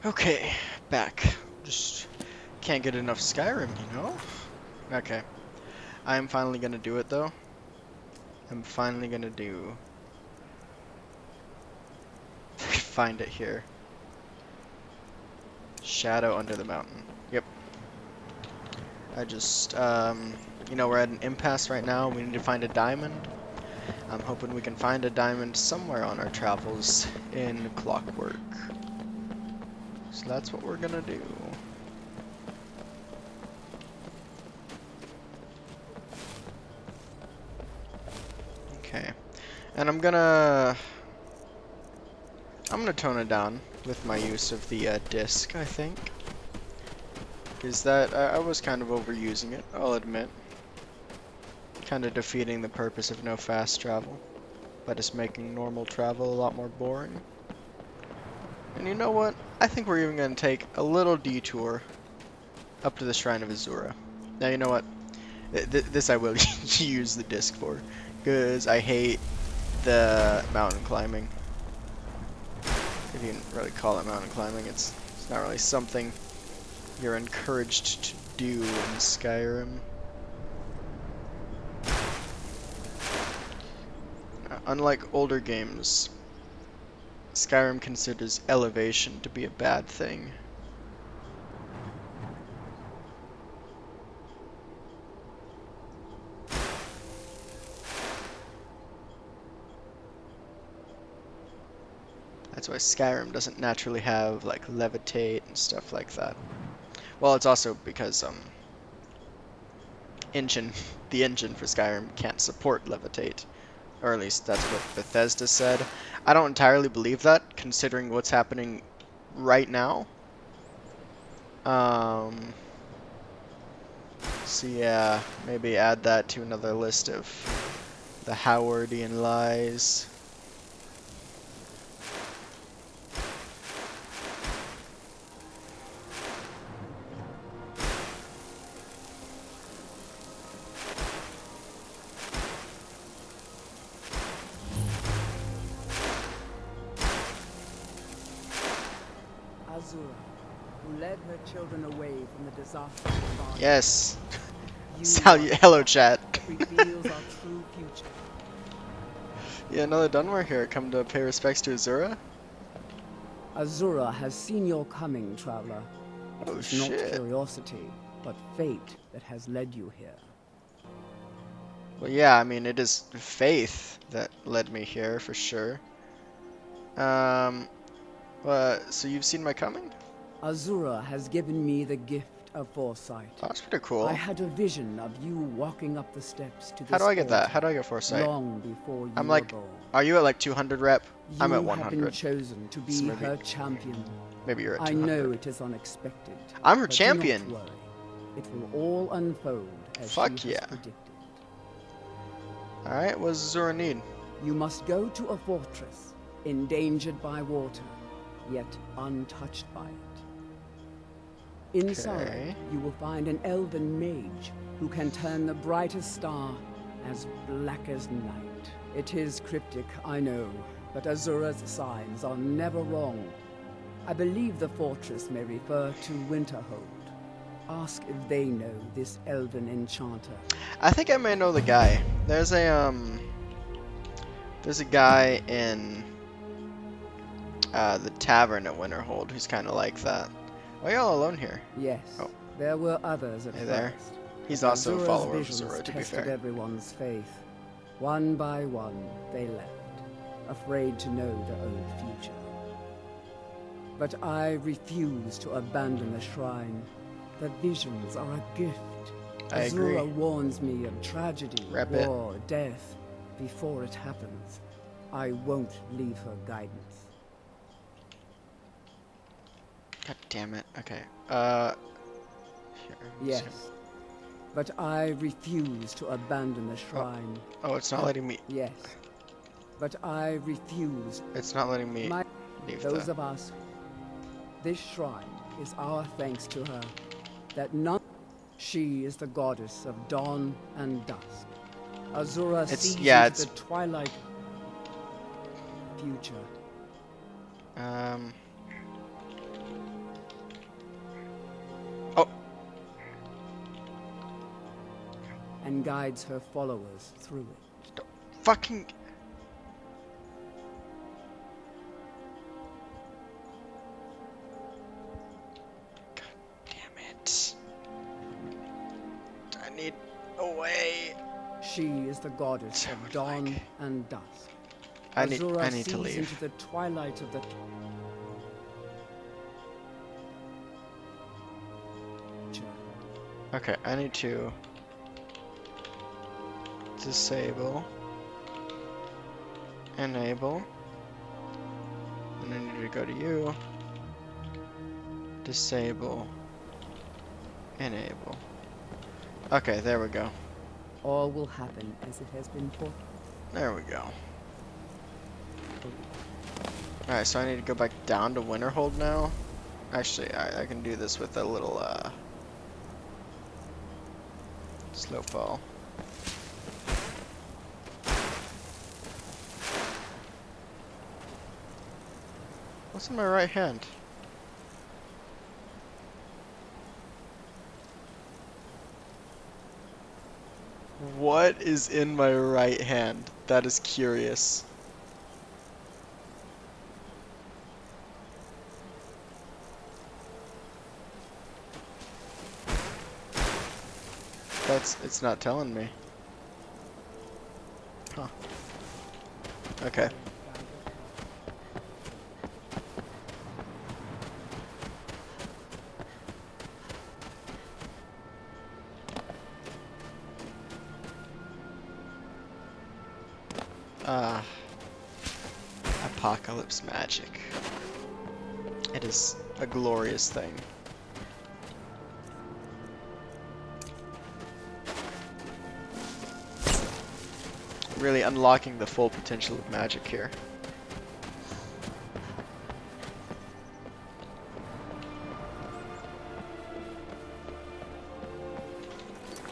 Okay, back. Just can't get enough Skyrim, you know? Okay. I'm finally gonna do it, though. I'm finally gonna do... Find it here. Shadow under the mountain. Yep. We're at an impasse right now. We need to find a diamond. I'm hoping we can find a diamond somewhere on our travels in Clockwork. So that's what we're gonna do. Okay. And I'm gonna tone it down with my use of the disc, I think. Because I was kind of overusing it, I'll admit. Kind of defeating the purpose of no fast travel by just making normal travel a lot more boring. And you know what? I think we're even going to take a little detour up to the Shrine of Azura. Now, you know what? This I will use the disc for, because I hate the mountain climbing. If you can really call it mountain climbing, it's not really something you're encouraged to do in Skyrim. Unlike older games, Skyrim considers elevation to be a bad thing. That's why Skyrim doesn't naturally have like levitate and stuff like that. Well, it's also because engine the engine for Skyrim can't support levitate. Or at least that's what Bethesda said. I don't entirely believe that, considering what's happening right now. So yeah, maybe add that to another list of the Howardian lies. Azura, who led her children away from the disaster of Barn. Yes. You Hello, chat. reveals our true future. Yeah, another Dunmer here. Come to pay respects to Azura? Azura has seen your coming, traveler. It Oh, was not shit. curiosity, but fate that has led you here. Well, yeah, I mean, it is faith that led me here, for sure. So you've seen my coming? Azura has given me the gift of foresight. Oh, that's pretty cool. I had a vision of you walking up the steps to this How do I get that? altar How do I get foresight? long before you I'm were like, born. are you at like 200 rep? I'm at You have been 100. chosen to be So maybe- her champion. Maybe you're at I 200. know it is unexpected. I'm her but champion. Do not worry. It will all unfold as Fuck she yeah. has predicted. Alright, what does Azura need? You must go to a fortress, endangered by water, yet untouched by it. Inside, Okay. you will find an elven mage who can turn the brightest star as black as night. It is cryptic, I know, but Azura's signs are never wrong. I believe the fortress may refer to Winterhold. Ask if they know this elven enchanter. I think I may know the guy. There's a guy in the tavern at Winterhold who's kind of like that. Why are y'all alone here? Yes, Oh. there were others at Hey there. first. He's but also a Azura's follower of visions Azura, to be tested fair. everyone's faith. One by one, they left, afraid to know their own future. But I refuse to abandon the shrine. The visions are a gift. I agree. Azura warns me of tragedy, Rep it. war, death. Before it happens, I won't leave her guidance. God damn it. Okay. Here. Yes, but I refuse to abandon the shrine. Oh, it's not letting me. Yes, but I refuse. It's not letting me leave Those the. of us. This shrine is our thanks to her. That none. She is the goddess of dawn and dusk. Azura sees the twilight future. and guides her followers through it. Don't fucking... God damn it. I need a way. She is the goddess of dawn and dusk. I need Azura to leave. sees into the twilight of the... Okay, I need to disable, enable, and I need to go to you, disable, enable. Okay, there we go. All will happen as it has been foretold. There we go. Alright, so I need to go back down to Winterhold now. Actually, I can do this with a little, slow fall. What's in my right hand? What is in my right hand? That is curious. It's not telling me. Huh. Okay. Apocalypse magic. It is a glorious thing. Really unlocking the full potential of magic here.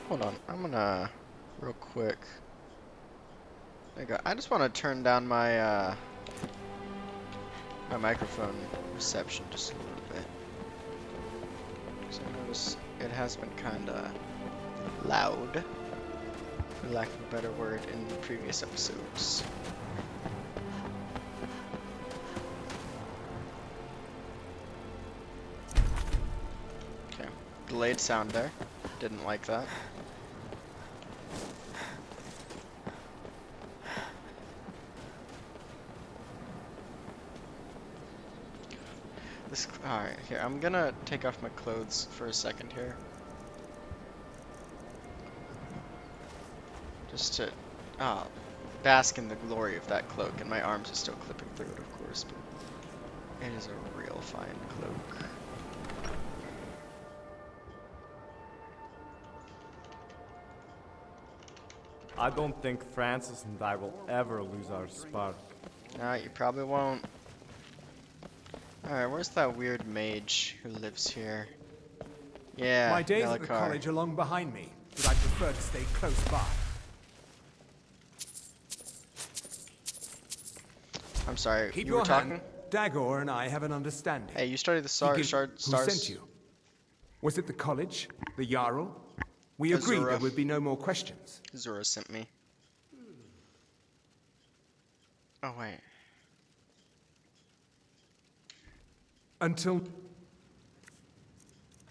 Hold on, I'm gonna real quick. There you go. I just want to turn down my my microphone reception just a little bit. Because I notice it has been kinda loud, for lack of a better word, in previous episodes. Okay, delayed sound there. Didn't like that. Alright, here, I'm gonna take off my clothes for a second here. Just to bask in the glory of that cloak, and my arms are still clipping through it, of course, but it is a real fine cloak. I don't think Francis and I will ever lose our spark. No, you probably won't. Alright, where's that weird mage who lives here? Yeah, My days at the Melikar. college are long behind me, but I prefer to stay close by. I'm sorry, Keep you your were talking? hand. Dagor and I have an understanding. Hey, you studied the Who stars. sent you? Was it the college? The Jarl? We agreed Azura. there would be no more questions. Zora sent me. Oh, wait. Until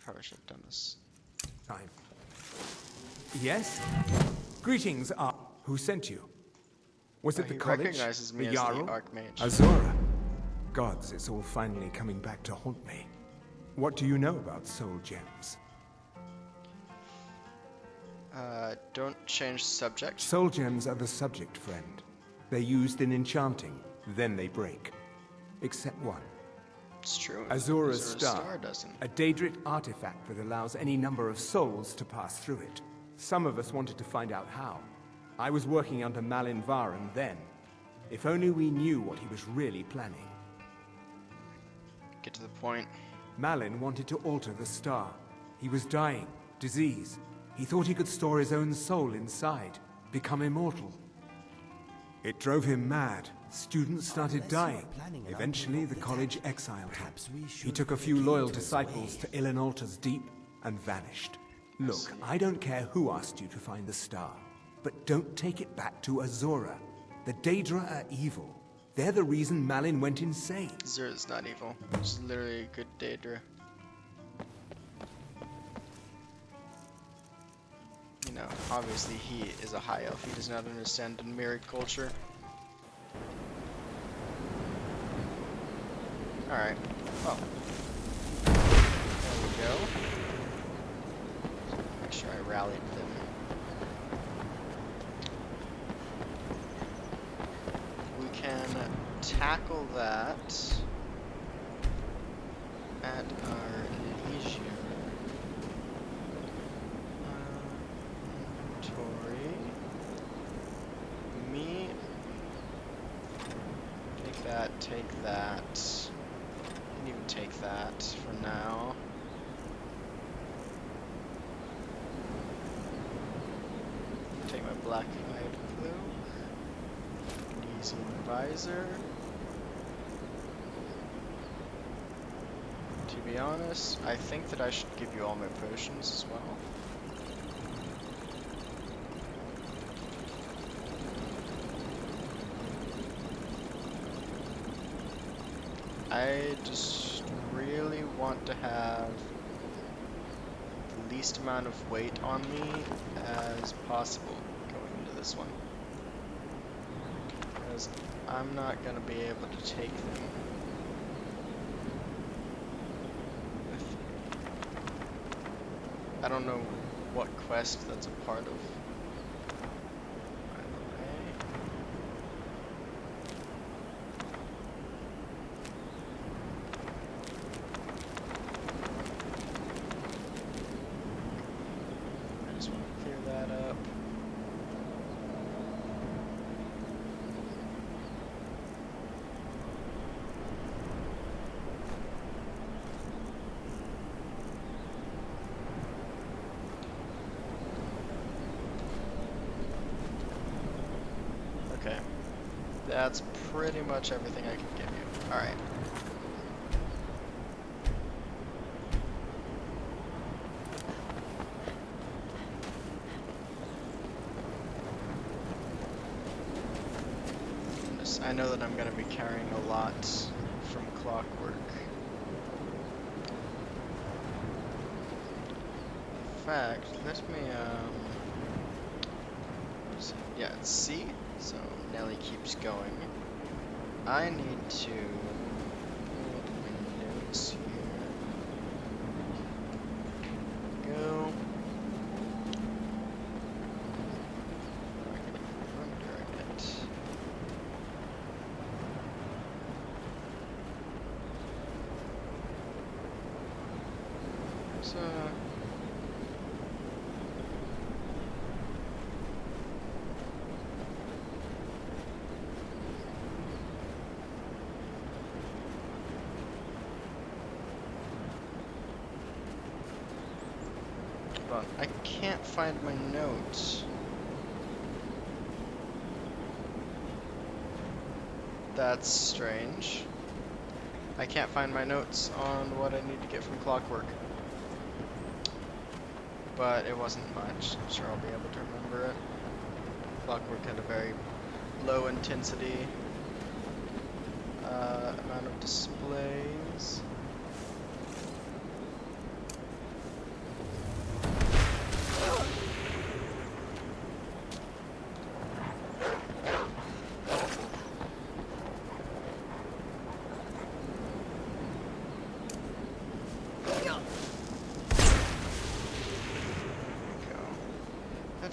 Probably should have done this. time. Yes? Greetings, who sent you? Was it the He college? recognizes me the as the Jarl? Archmage. Azura. Gods, it's all finally coming back to haunt me. What do you know about soul gems? Don't change subject. Soul gems are the subject, friend. They're used in enchanting, then they break. Except one. It's true. Azura's Azura's star, doesn't. a Daedric artifact that allows any number of souls to pass through it. Some of us wanted to find out how. I was working under Malin Varen then. If only we knew what he was really planning. Get to the point. Malin wanted to alter the star. He was dying, disease. He thought he could store his own soul inside, become immortal. It drove him mad. Students started dying. Eventually, the college exiled him. He took a few loyal disciples to Ilinalta's Deep and vanished. Look, I don't care who asked you to find the star, but don't take it back to Azora. The Daedra are evil. They're the reason Malin went insane. Zura's not evil. She's literally a good Daedra. You know, obviously he is a high elf. He does not understand the mirrored culture. Alright. Well. There we go. Make sure I rallied them. We can tackle that at our leisure. Inventory. Me. Take that, take that. Can even take that for now. Take my black hide cloak. Easy visor. To be honest, I think that I should give you all my potions as well. I just really want to have the least amount of weight on me as possible going into this one. Because I'm not going to be able to take them with me. I don't know what quest that's a part of. Okay, that's pretty much everything I can give you. Alright. I know that I'm going to be carrying a lot from Clockwork. In fact, let me, yeah, it's C, so Nelly keeps going. I need to hold my notes here. Go. Under it. So I can't find my notes. That's strange. I can't find my notes on what I need to get from Clockwork. But it wasn't much. I'm sure I'll be able to remember it. Clockwork had a very low intensity amount of displays.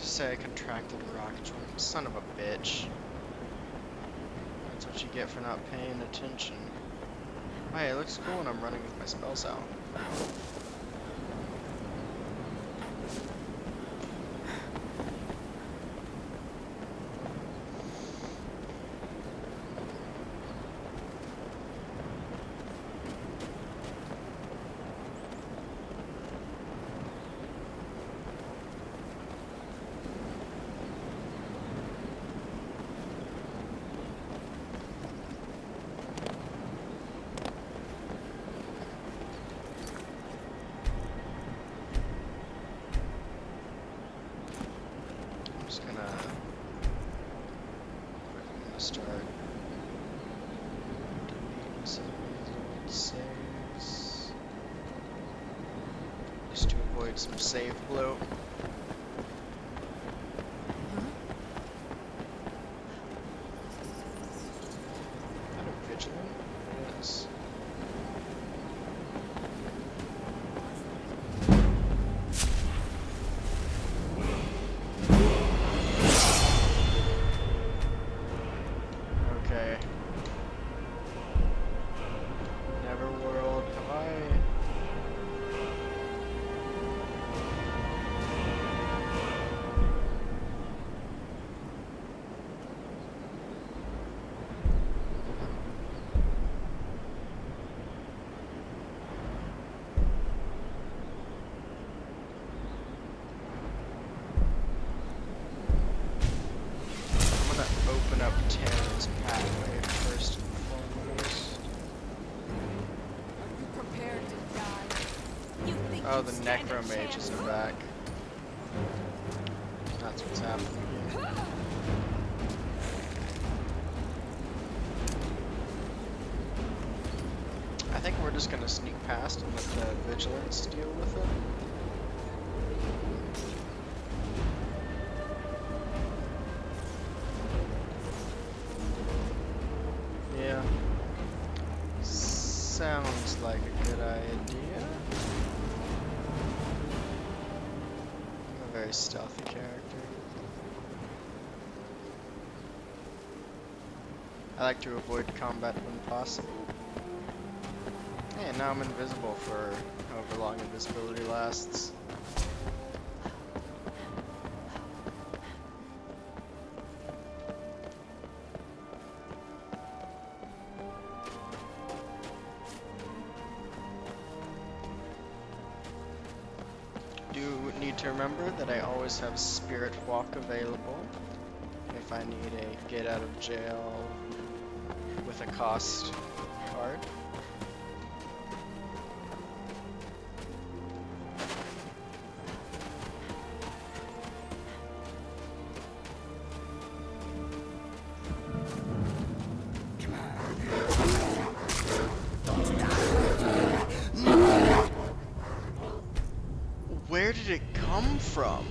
Say I contracted rock joint. Son of a bitch. That's what you get for not paying attention. Hey, it looks cool when I'm running with my spells out. exploit some save bloat. Is that a vigilant? It is. Okay. Neverworld, have I... I'm gonna open up Terra's pathway first and foremost. Are you prepared to die? You think Oh, you the stand a necromages chance? are back. That's what's happening here. I think we're just gonna sneak past and let the vigilance deal with it. Yeah. Sounds like a good idea. I'm a very stealthy character. I like to avoid combat when possible. Hey, now I'm invisible for however long invisibility lasts. Do need to remember that I always have Spirit Walk available if I need a get out of jail with a cost card. Where did it come from?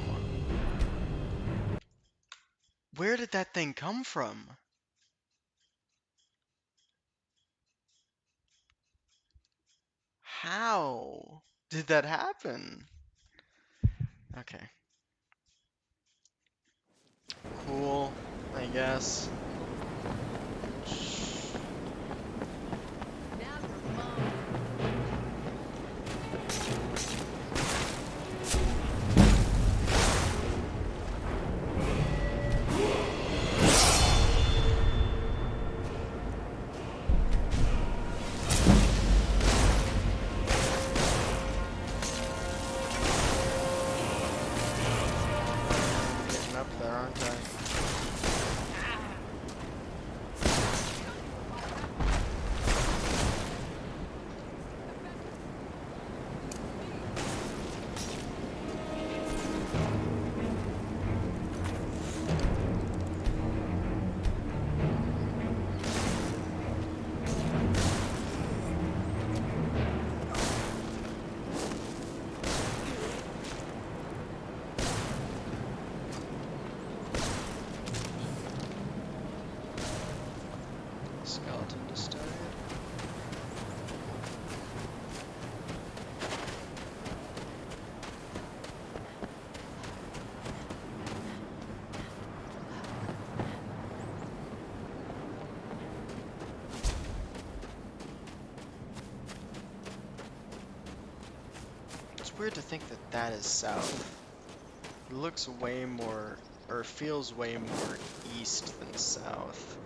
Where did that thing come from? How did that happen? Okay. Cool, I guess. Never mind. Getting up there, aren't I? Skeleton just died. It's weird to think that that is south. It looks way more, or feels way more east than south.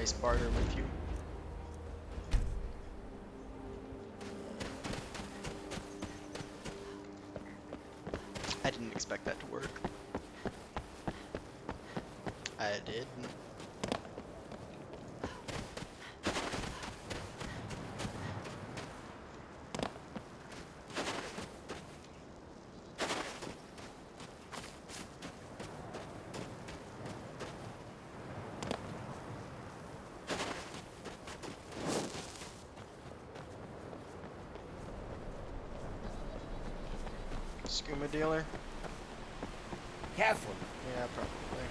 nice barter with you. I didn't expect that to work. I didn't. Skooma dealer? Careful. Yeah, probably.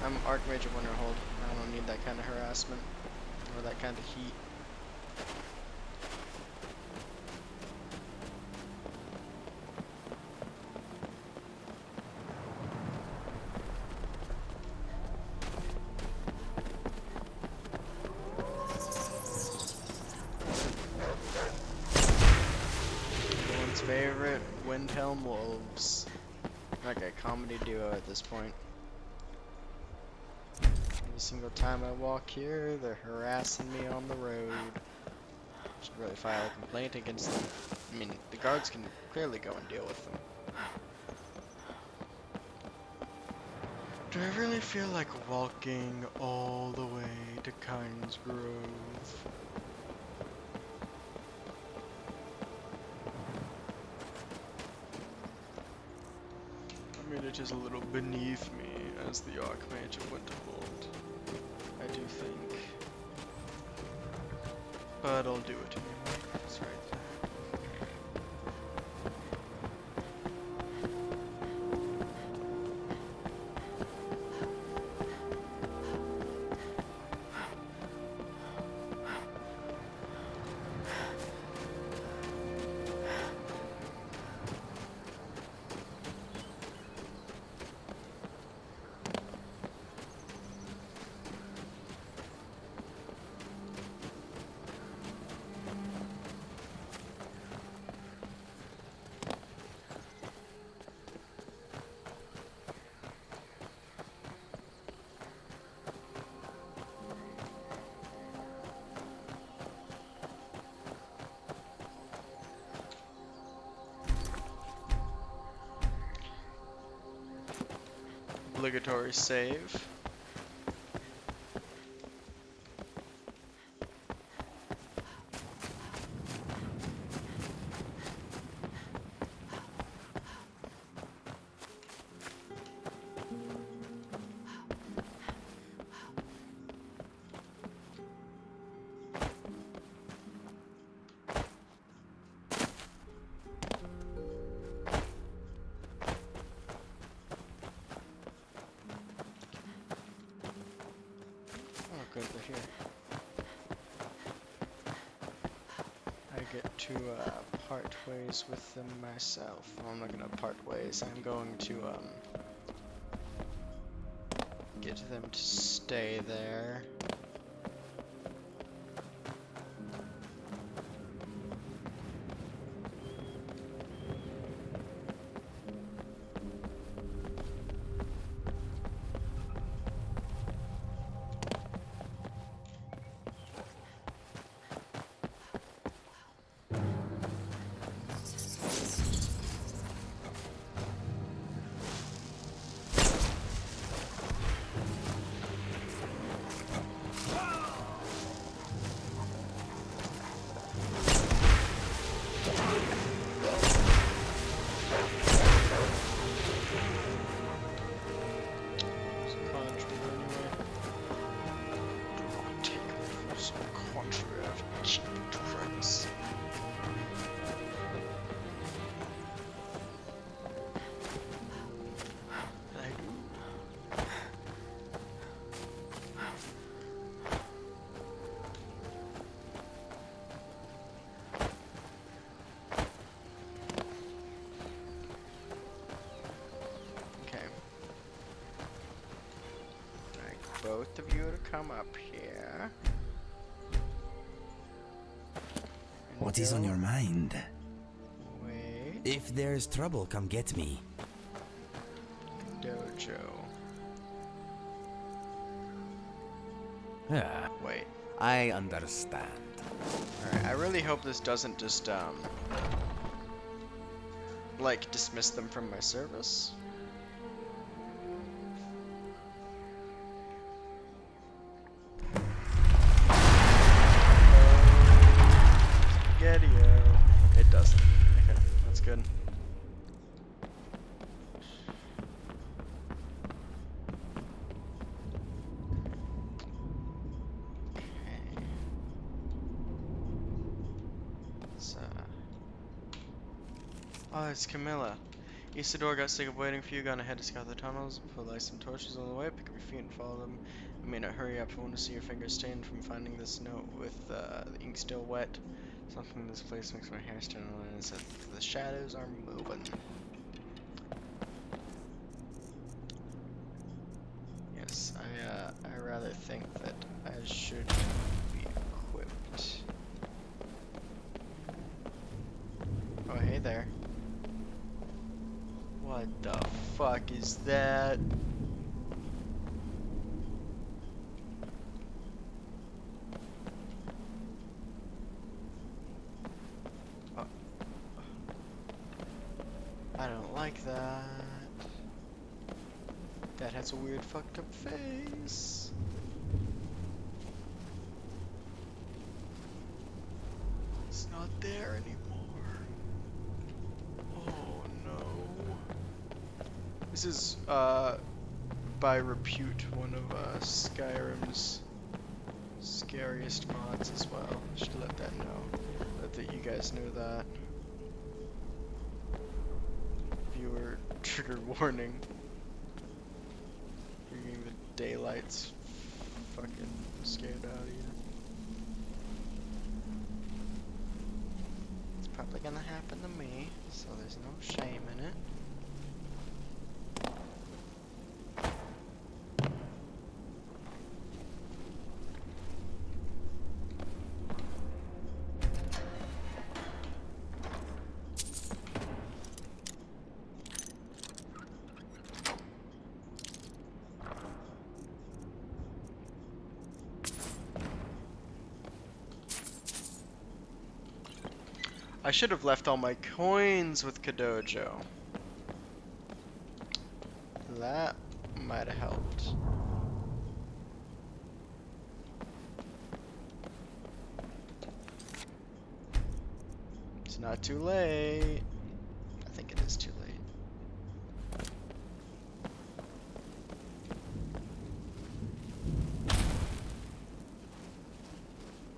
I'm Archmage of Winterhold. I don't need that kind of harassment. Or that kind of heat. Everyone's favorite Windhelm Wolves. Like a comedy duo at this point. Every single time I walk here, they're harassing me on the road. Should really file a complaint against them. I mean, the guards can clearly go and deal with them. Do I really feel like walking all the way to Kynes Grove? I mean, it is a little beneath me as the Archmage of Winterhold, I do think. But I'll do it anyway. It's right there. Obligatory save. Good, we're here. I get to part ways with them myself. Well, I'm not gonna part ways. I'm going to get them to stay there. Both of you to come up here. What is on your mind? Wait. If there's trouble, come get me. Dojo. Yeah, Wait. I understand. Alright, I really hope this doesn't just, like, dismiss them from my service. Spaghetti-o. It doesn't. Okay, that's good. Okay. It's, oh, it's Camilla. Isidore got sick of waiting for you, gone ahead to scout the tunnels, put light some torches on the way, pick up your feet and follow them. I may not hurry up, I want to see your fingers stained from finding this note with the ink still wet. Something in this place makes my hair stand on end, says the shadows are moving. Yes, I rather think that I should be equipped. Oh, hey there. What the fuck is that? Oh. I don't like that. That has a weird fucked up face. It's not there anymore. Oh no. This is, by repute, one of, Skyrim's scariest mods as well. Should let that know. Let that you guys know that. Viewer trigger warning. Bringing the daylights fucking scared out of you. It's probably gonna happen to me, so there's no shame in it. I should have left all my coins with Kadojo. That might have helped. It's not too late. I think it is too late.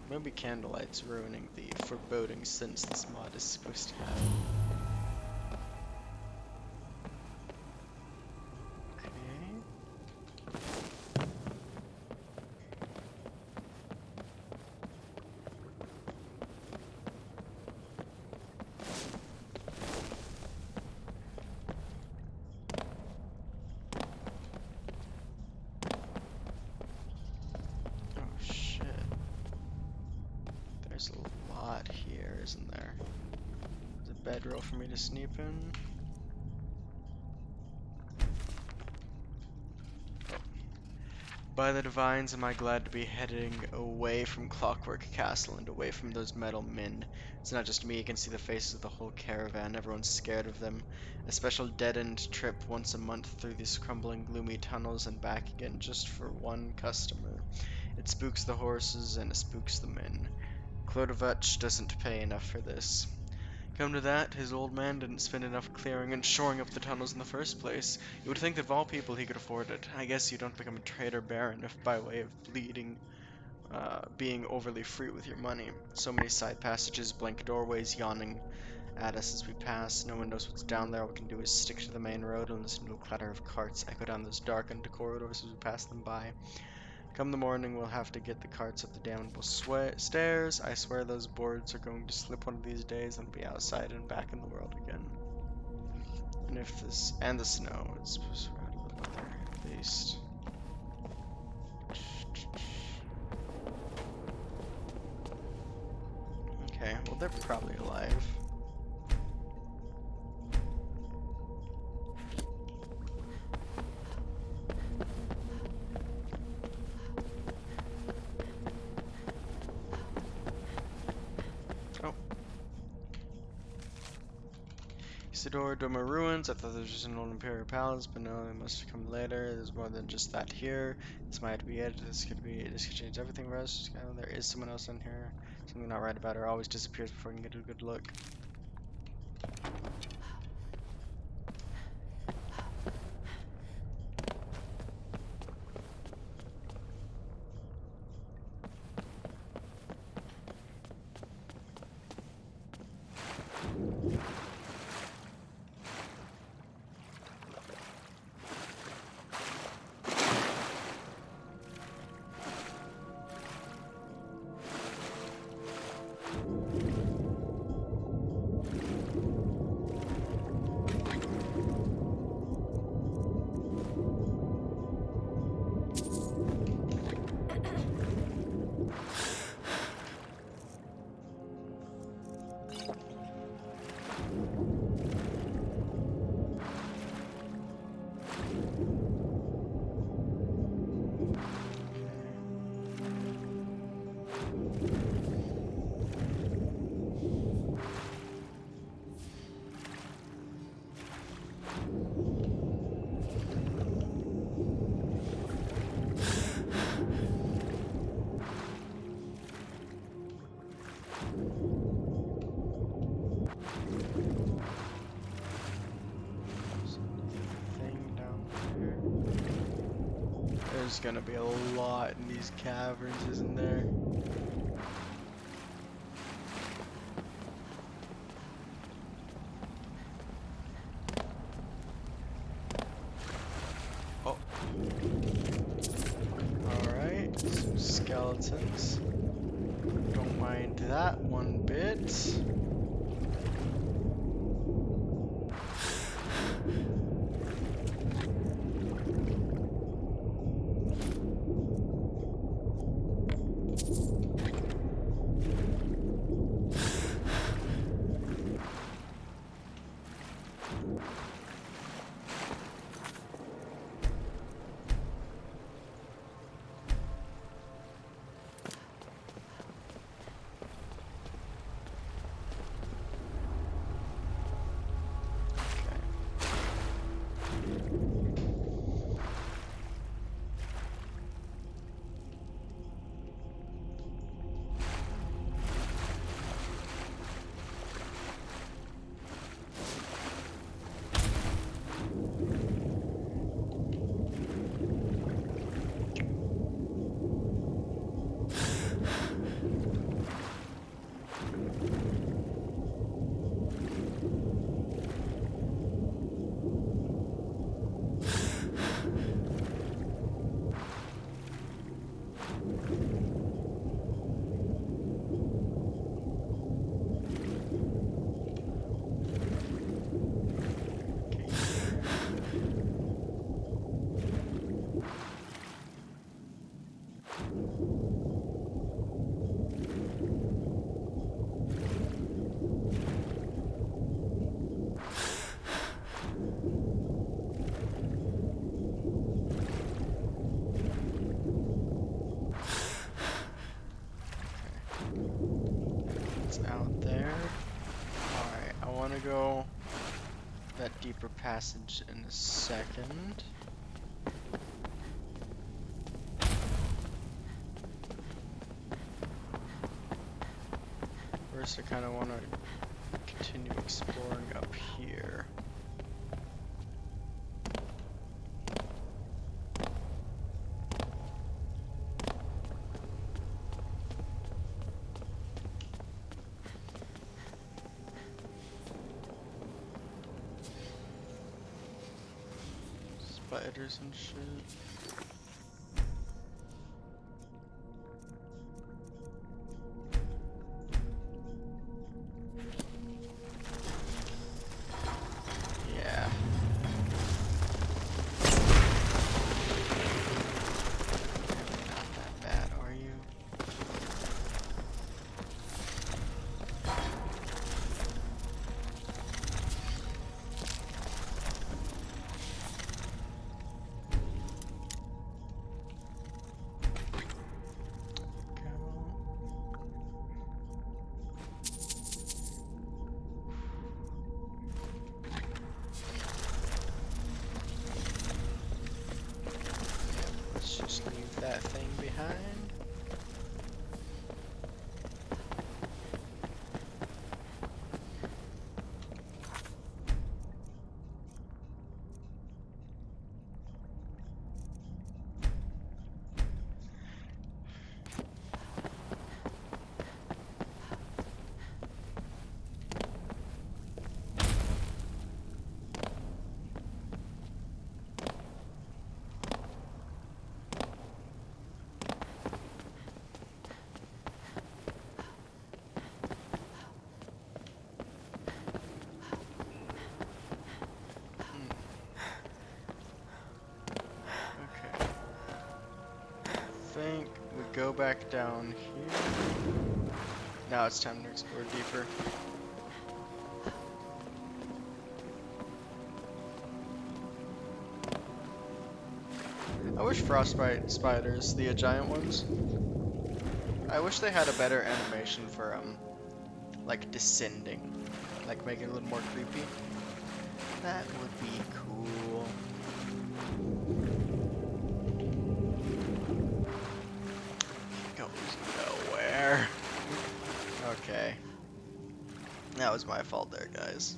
Maybe candlelight's ruining the foreboding sense this mod is supposed to have. Oh shit. There's a lot here, isn't there? There's a bedroll for me to sneak in. By the divines, am I glad to be heading away from Clockwork Castle and away from those metal men. It's not just me, you can see the faces of the whole caravan. Everyone's scared of them. A special dead-end trip once a month through these crumbling, gloomy tunnels and back again just for one customer. It spooks the horses and it spooks the men. Clodovich doesn't pay enough for this. Come to that, his old man didn't spend enough clearing and shoring up the tunnels in the first place. You would think that of all people he could afford it. I guess you don't become a trader baron if by way of being overly free with your money. So many side passages, blank doorways yawning at us as we pass. No one knows what's down there. All we can do is stick to the main road and listen to the clatter of carts echo down those darkened corridors as we pass them by. Come the morning, we'll have to get the carts up the damnable stairs. I swear those boards are going to slip one of these days and be outside and back in the world again. And if this, and the snow, it's supposed to be out of the weather, at least. Okay, well they're probably alive. Isidore, Doma ruins. I thought there was just an old Imperial palace, but no, they must have come later. There's more than just that here. This might be it. This could change everything for us. There is someone else in here. Something not right about her. Always disappears before I can get a good look. There's gonna be a lot in these caverns, isn't there? Oh. Alright, some skeletons. Don't mind that one bit. Go that deeper passage in a second. First, I kind of want to continue exploring up here. Spiders and shit. Yeah. Not that bad, are you? that thing behind. Okay. I think we go back down here. Now it's time to explore deeper. I wish frostbite spiders, the giant ones, I wish they had a better animation for like descending, like make it a little more creepy. That would be cool. Goes nowhere. Okay. That was my fault there, guys.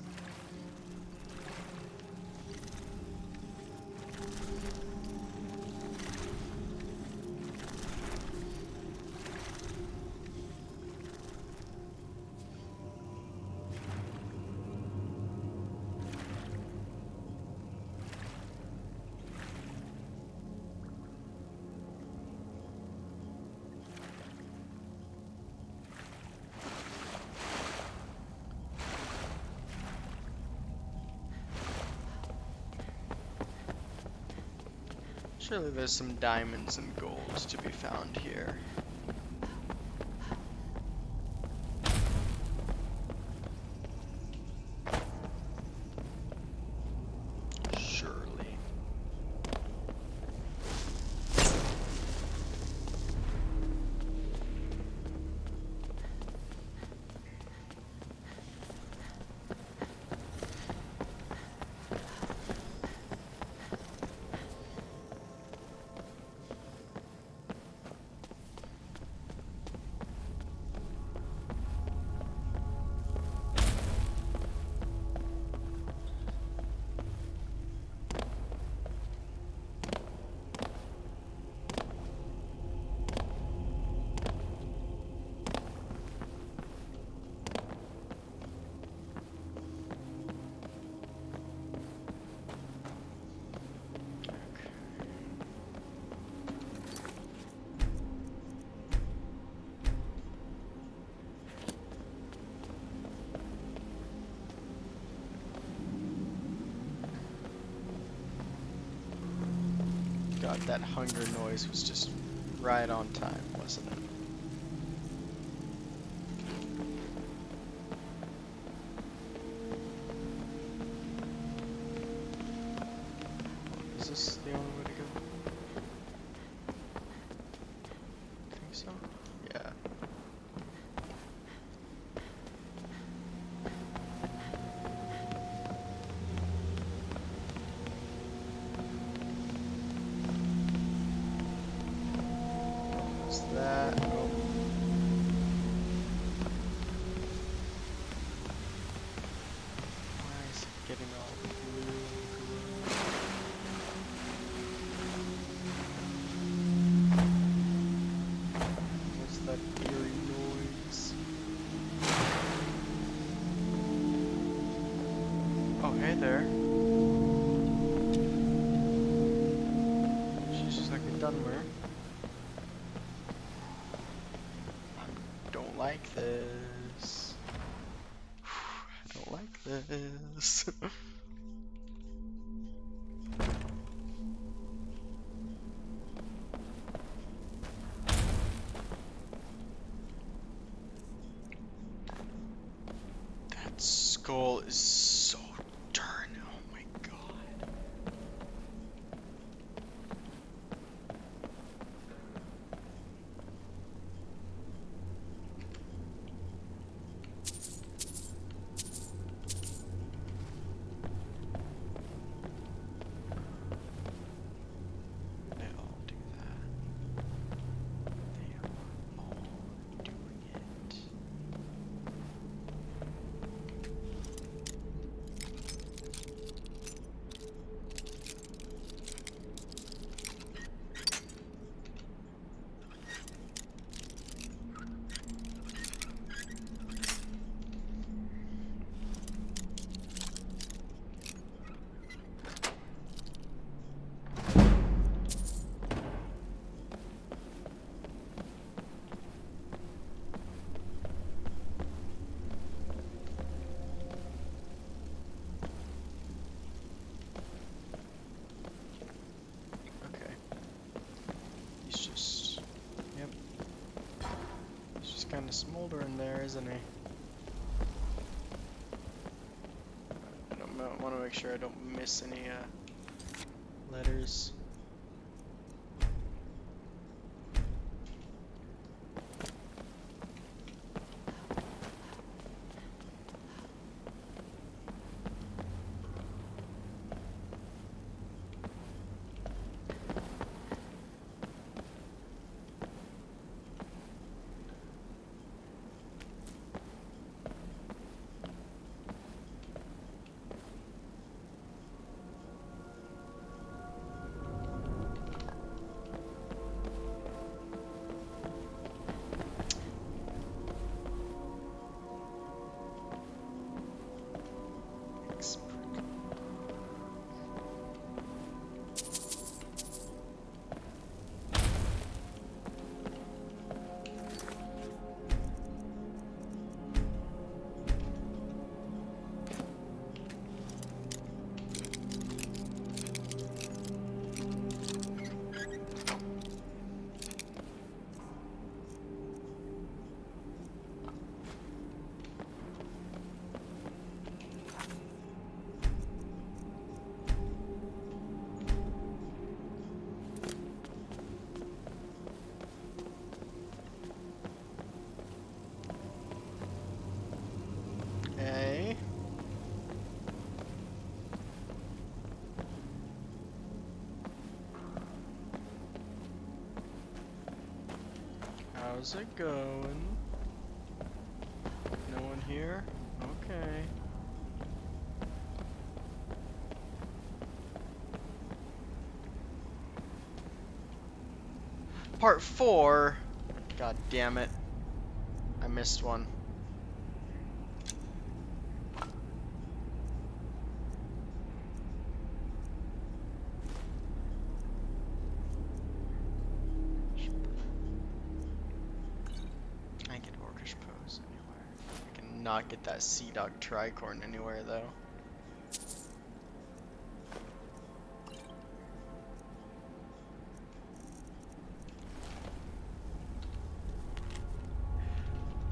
Surely there's some diamonds and golds to be found here. Surely. God, that hunger noise was just right on time, wasn't it? Is this the only way to go? I think so. Yeah. What's that? Oh. Why is it getting all blue and green? What's that eerie noise? Oh, hey there. She's just like a Dunmer. Don't like this. I don't like this. That skull is so darn. Oh my god. They all do that. smoldering there, isn't he? I want to make sure I don't miss any letters. Okay. How's it going? No one here? Okay. Part 4? God damn it. I missed one. I get Orcish Pose anywhere. I cannot get that Sea Dog Tricorn anywhere though.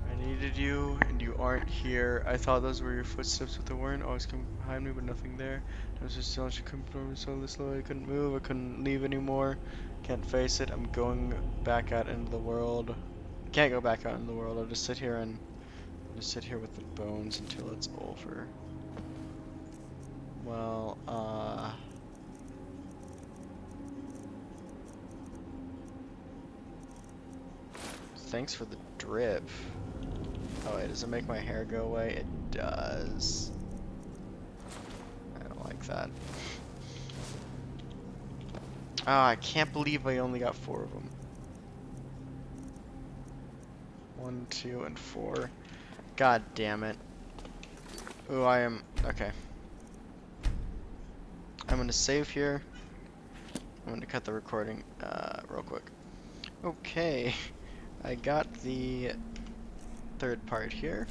I needed you, and you aren't here. I thought those were your footsteps, but they weren't. Always coming behind me, but nothing there. I was just still, she couldn't from me so slowly. I couldn't move. I couldn't leave anymore. Can't face it. I'm going back out into the world. I can't go back out into the world. I'll just sit here and just sit here with the bones until it's over. Well, thanks for the drip. Oh wait, does it make my hair go away? It does. I don't like that. Oh, I can't believe I only got 4 of them. 1, 2, and 4. God damn it. Ooh, I am... Okay. I'm gonna save here. I'm gonna cut the recording real quick. Okay. I got the 3rd part here.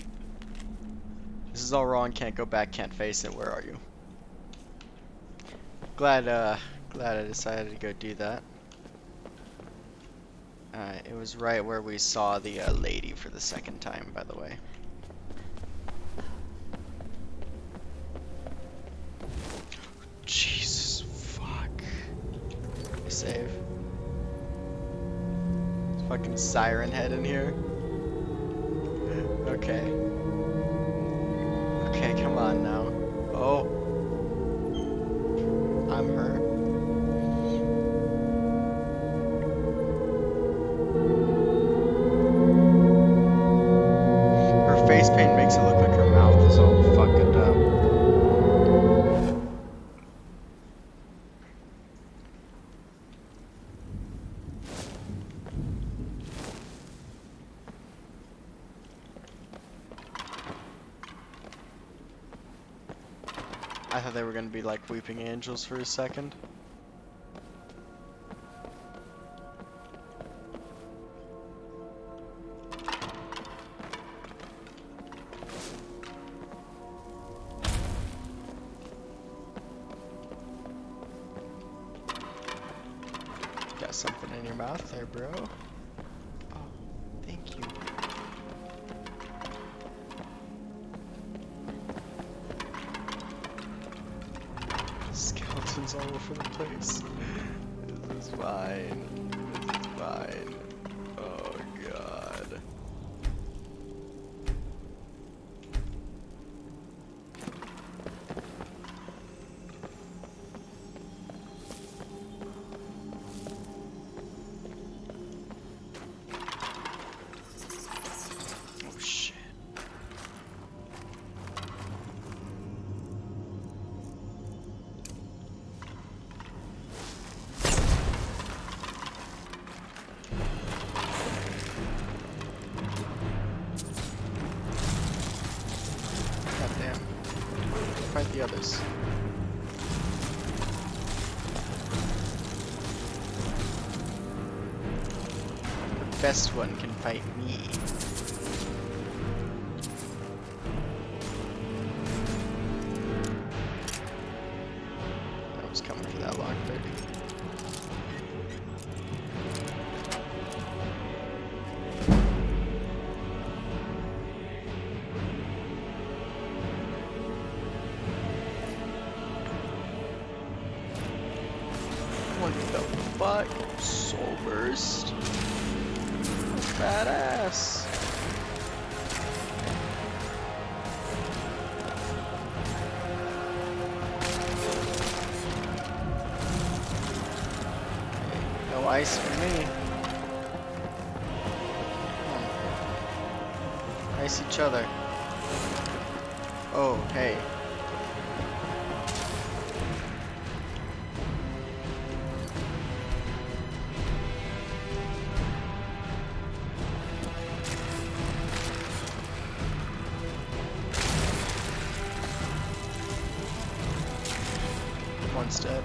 This is all wrong, can't go back, can't face it. Where are you? Glad I decided to go do that. It was right where we saw the lady for the 2nd time, by the way. Jesus, fuck. Save. There's fucking siren head in here. Okay. Okay, come on now. Oh. I'm her. Her face paint makes it look like her mouth is all fucking up. I thought they were gonna be like weeping angels for a second. Got something in your mouth there, bro. Oh, thank you. place. This is fine. This is fine. Oh god. Oh shit. Goddamn. Fight the others. The best one can fight me. I was coming for that lockpick. What the fuck? Soul burst. Badass. No ice for me. Ice each other. Oh, hey. One's dead.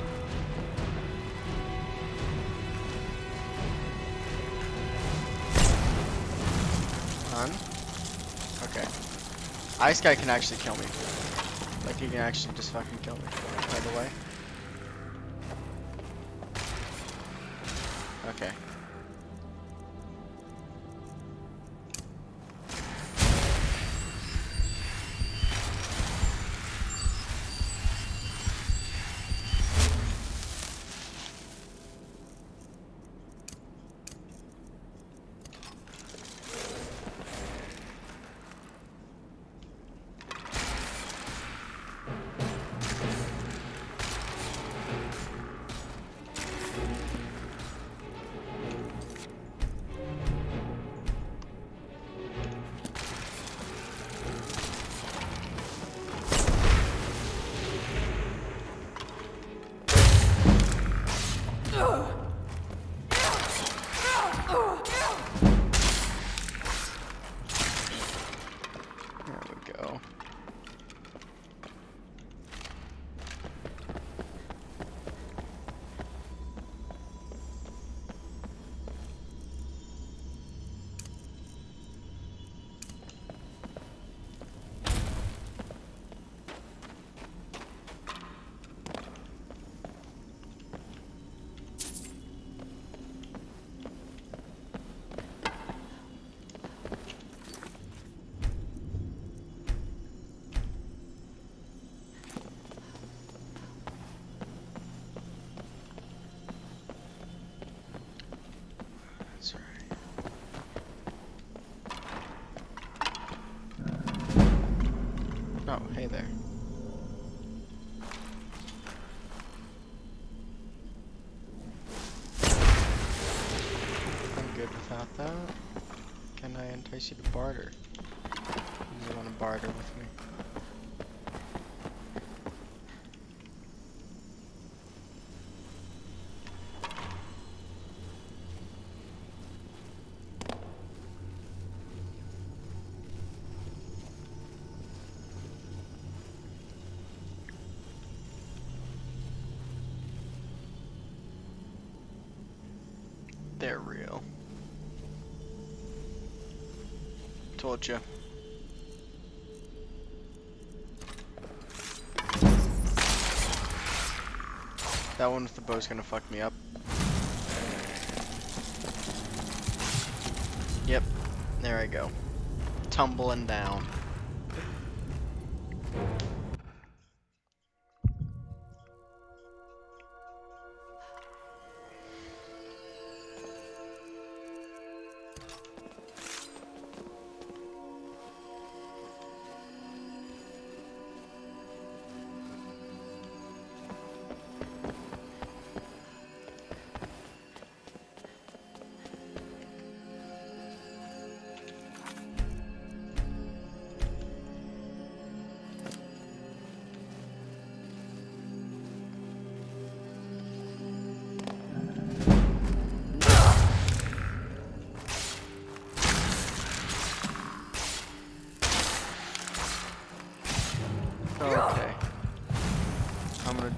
On. Okay. Ice guy can actually kill me. Like he can actually just fucking kill me. By the way. Okay. There we go. That's right. Oh, hey there. I'm good without that. Can I entice you to barter? You want to barter with me? They're real. Told you. That one with the bow's gonna fuck me up. Yep, there I go. Tumbling down.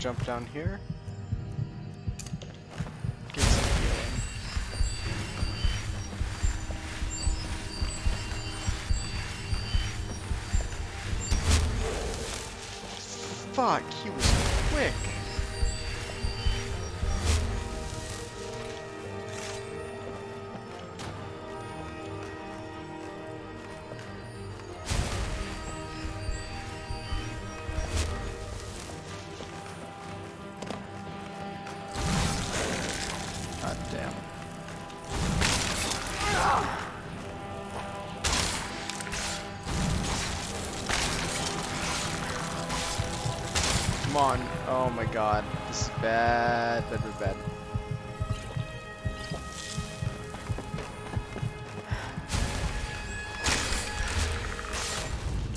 jump down here. Get some healing. Fuck, he was quick. God damn. Come on. Oh my god. This is bad. Bad, bad, bad.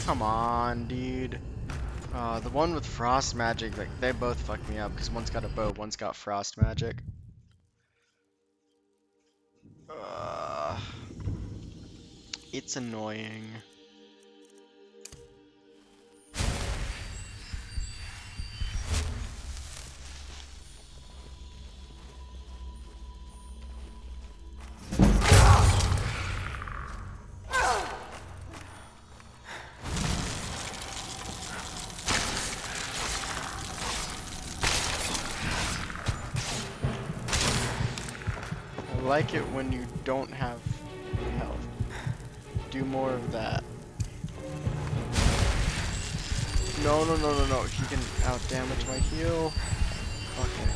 Come on, dude. The one with frost magic, like, they both fucked me up because one's got a bow, one's got frost magic. It's annoying. I like it when you don't have health. Do more of that. No, no, no, no, no. He can out-damage my heal. Okay.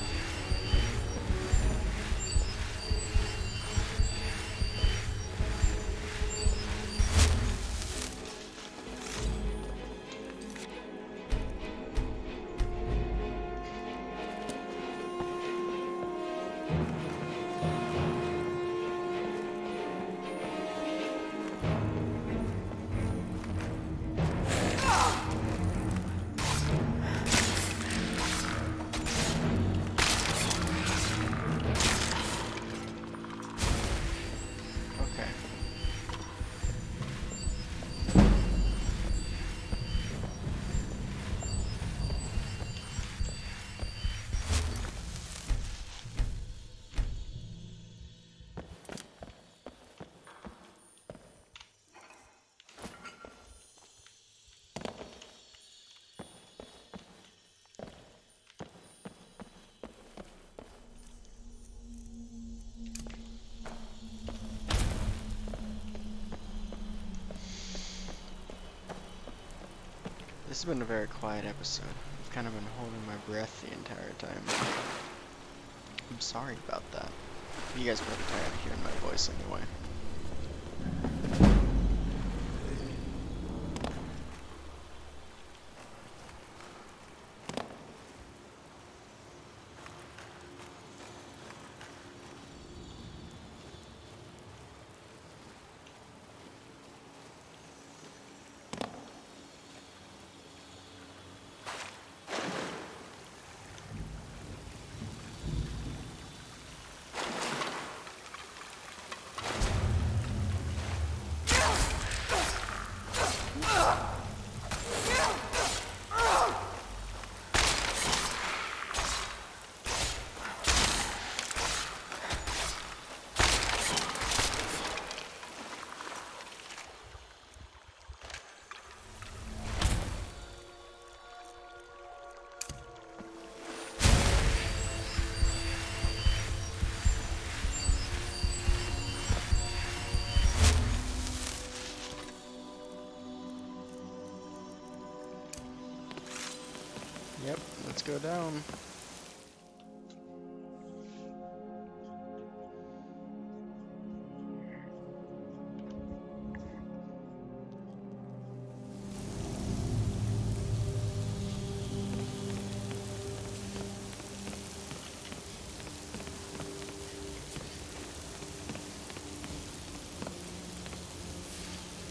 This has been a very quiet episode. I've kind of been holding my breath the entire time. I'm sorry about that. You guys probably tired of hearing my voice anyway. Yep, let's go down.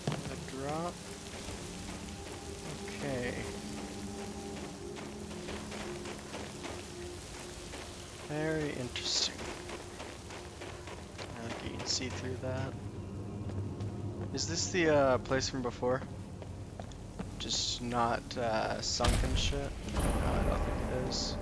A drop. Okay. Very interesting. Okay, you can see through that. Is this the place from before? Just not sunken shit? No, I don't think it is.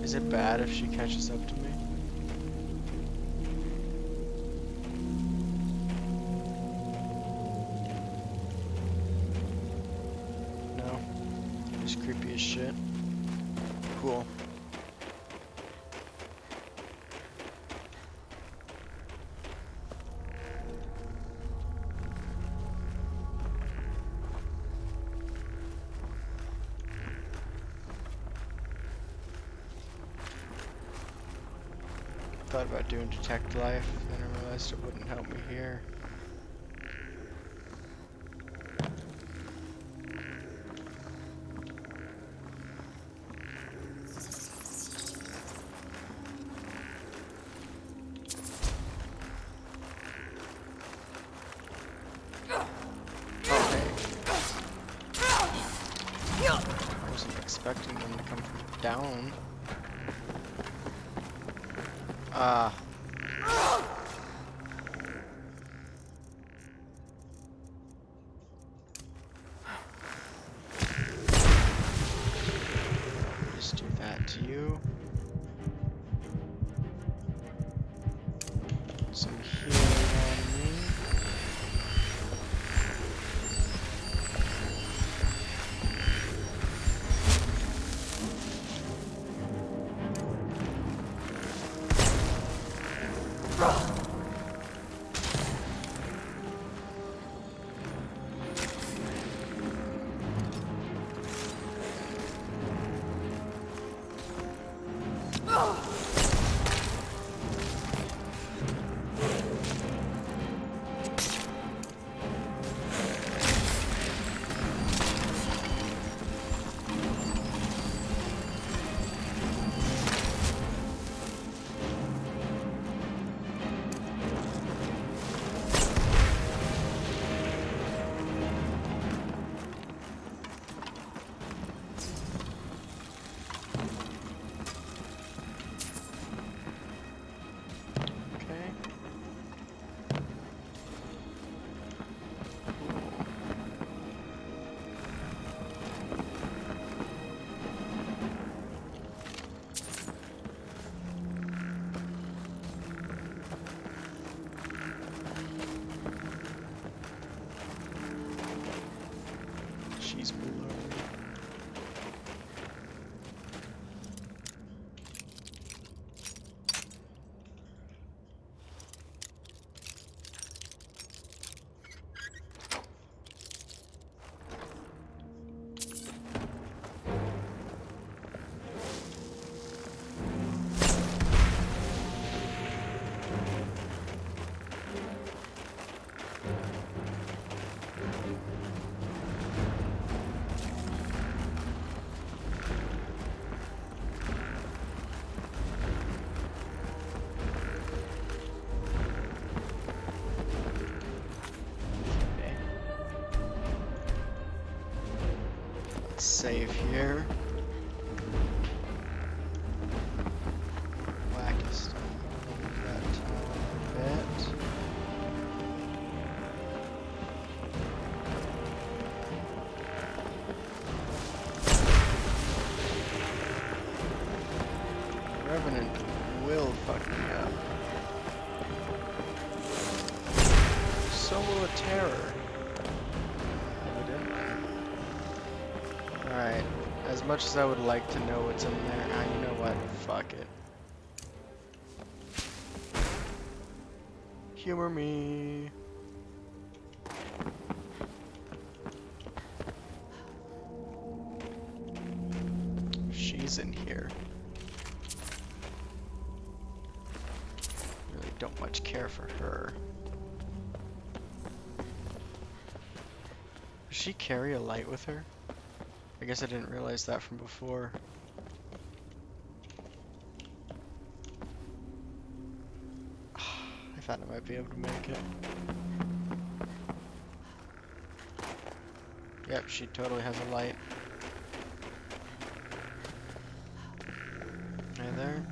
Is it bad if she catches up to me? No. Just creepy as shit. Cool. Thought about doing detect life, then I realized it wouldn't help me here. I wasn't expecting them to come from down. Ah. Just do that to you. Some healing on me. She's below. Save here. Wackest that a bit. Revenant will fuck me up. So will a terror. Alright, as much as I would like to know what's in there, you know what? Fuck it. Humor me. She's in here. Really don't much care for her. Does she carry a light with her? I guess I didn't realize that from before. I thought I might be able to make it. Yep, she totally has a light. Hey there.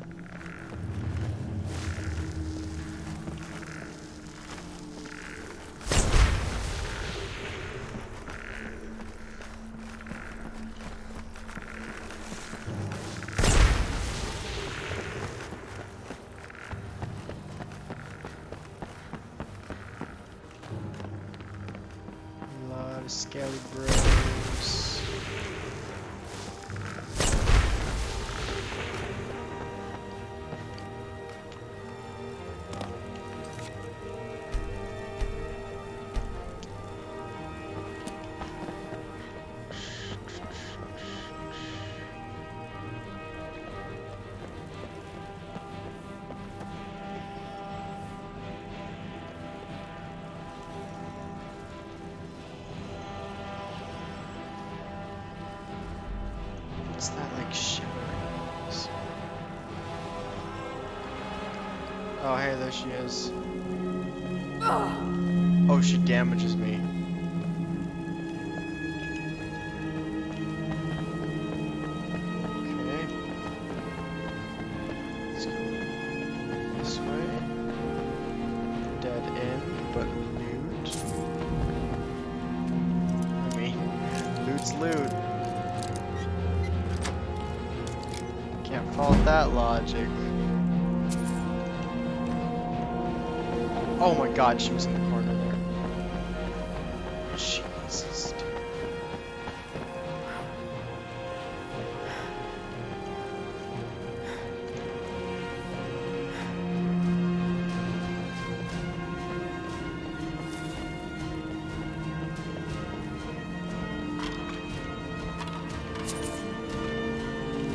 Scaly Bros. What's that like shimmering noise? Oh, hey, there she is. Oh, she damages me. Okay. Let's go this way. Dead end, but loot. I mean, loot's loot. Can't fault that logic. Oh my god, she was in the corner there. Jesus, dude.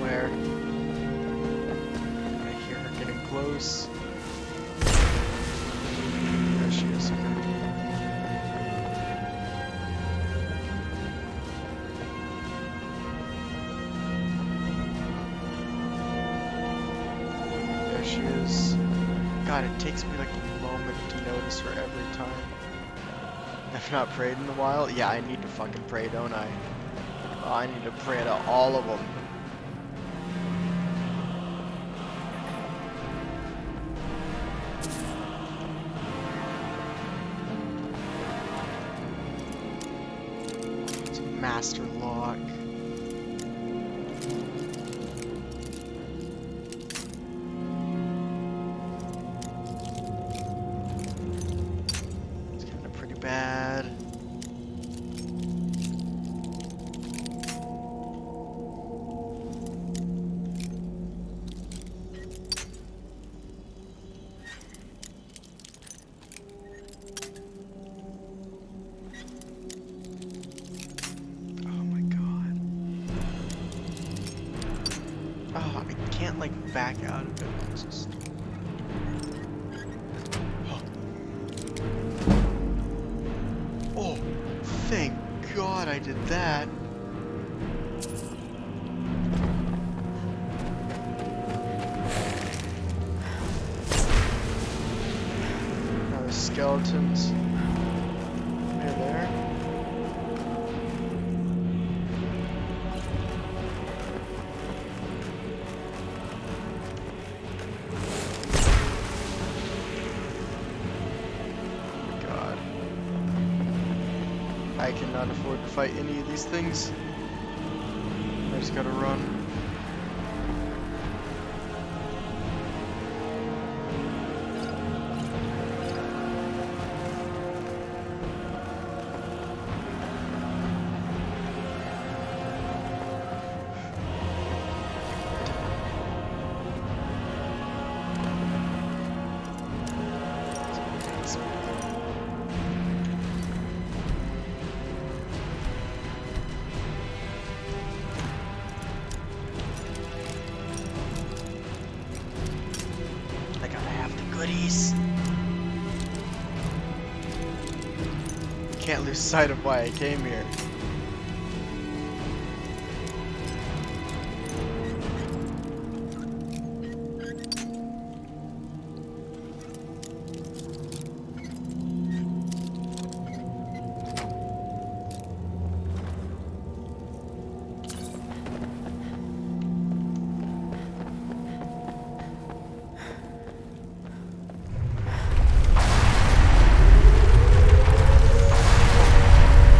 Where? I hear her getting close. There she is. There she is. God, it takes me like a moment to notice her every time. I've not prayed in a while. Yeah, I need to fucking pray, don't I? Oh, I need to pray to all of them. It's a master lock. It's kind of pretty bad. Oh my god. Oh, I can't like back out of it. It's just... Oh, thank God I did that. Now the skeletons. They're there. God. I cannot afford to fight any of these things. I just gotta run. I gotta have the goodies. Can't lose sight of why I came here.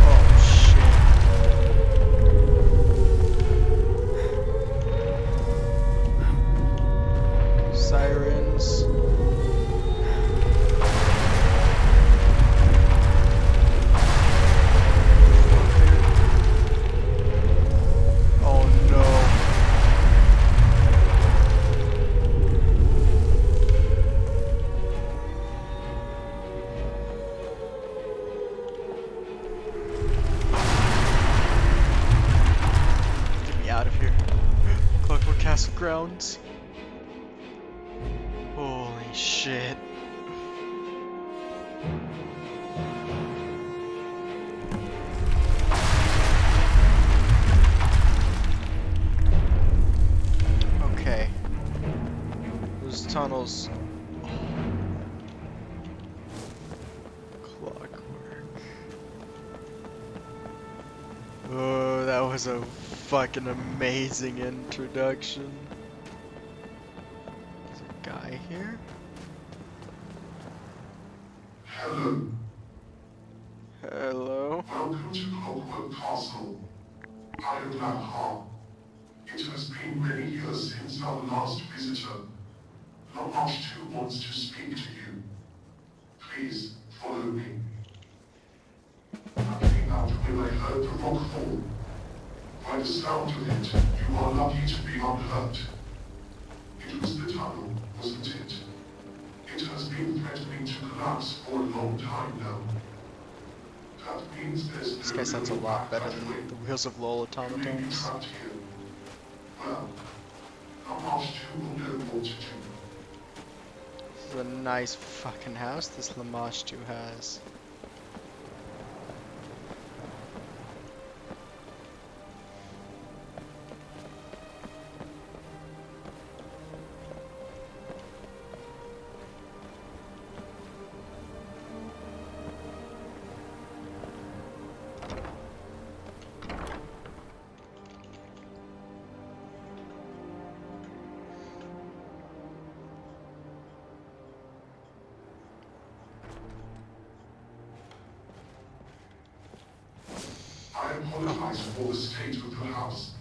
Oh shit. grounds. Holy shit. Okay. Those tunnels. Clockwork. Oh, that was a fucking amazing introduction. There's a guy here? Hello. Hello? Welcome to Clockwork Castle. I am Blackheart. It has been many years since our last visitor. Lamash too wants to speak to you. Please, follow me. I came out when I heard the rock fall. By the sound of it, you are lucky to be unhurt. It was the tunnel, wasn't it? It has been threatening to collapse for a long time now. That means there's This no guy sounds a going lot back better that than way. the Wheels of Lowell You may be automatons. trapped here. Well, Lamash too will know what to do. This is a nice fucking house this Lamash 2 has. I apologize for the state of the house.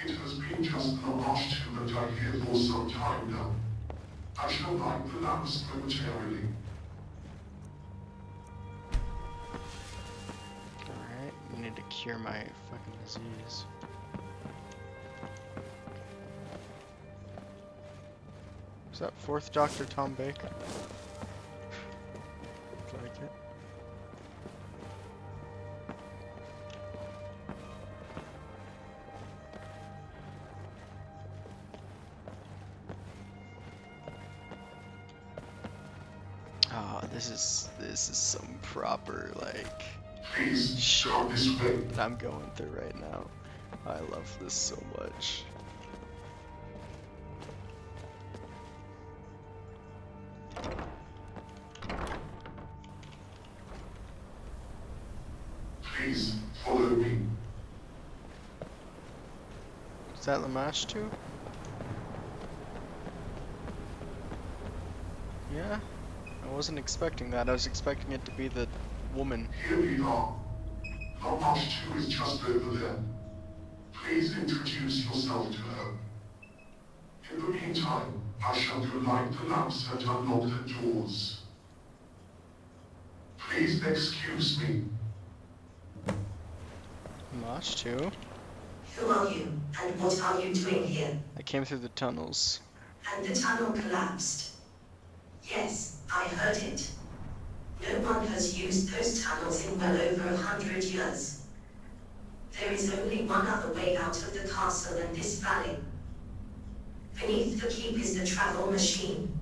It has been just Lamash too that I hear for some time now. I shall light the lamps momentarily. Alright, I need to cure my fucking disease. Is that 4th Dr. Tom Baker? Looks like it. Oh, this is some proper like Please, shit come this way. that I'm going through right now. I love this so much. Please, follow me. Is that Lamash too? Yeah? I wasn't expecting that. I was expecting it to be the woman. Here we are. Lamash too is just over there. Please introduce yourself to her. In the meantime, I shall go light the lamps and unlock the doors. Please excuse me. Lamash too? Who are you, and what are you doing here? I came through the tunnels. And the tunnel collapsed. Yes, I heard it. No one has used those tunnels in well over 100 years. There is only one other way out of the castle and this valley. Beneath the keep is the travel machine.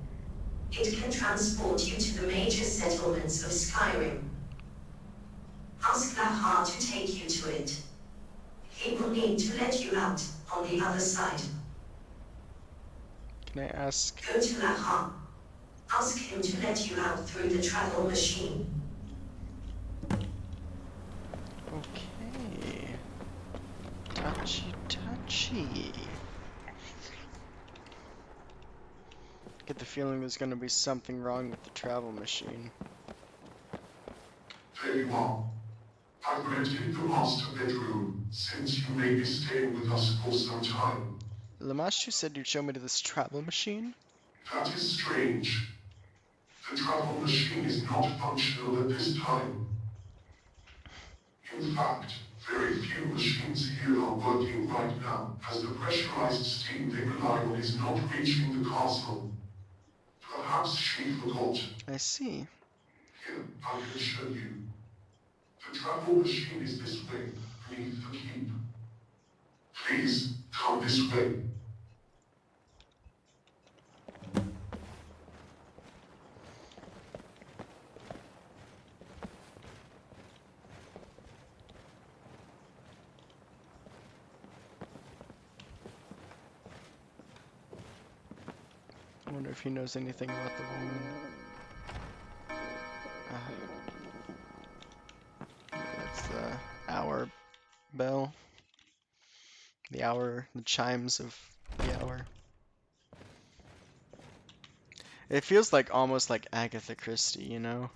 It can transport you to the major settlements of Skyrim. Ask Lahar to take you to it. He will need to let you out on the other side. Can I ask? Go to Lahar. Ask him to let you out through the travel machine. Okay. Touchy, touchy. Get the feeling there's gonna be something wrong with the travel machine. There you are. I've rented the master bedroom, since you may be staying with us for some time. Lamashu said you'd show me to this travel machine? That is strange. The travel machine is not functional at this time. In fact, very few machines here are working right now, as the pressurized steam they rely on is not reaching the castle. Perhaps she forgot. I see. Here, I can show you. The travel machine is this way, beneath the keep. Please, come this way. wonder if he knows anything about the woman. That's the hour bell. The chimes of the hour. It feels like almost like Agatha Christie, you know?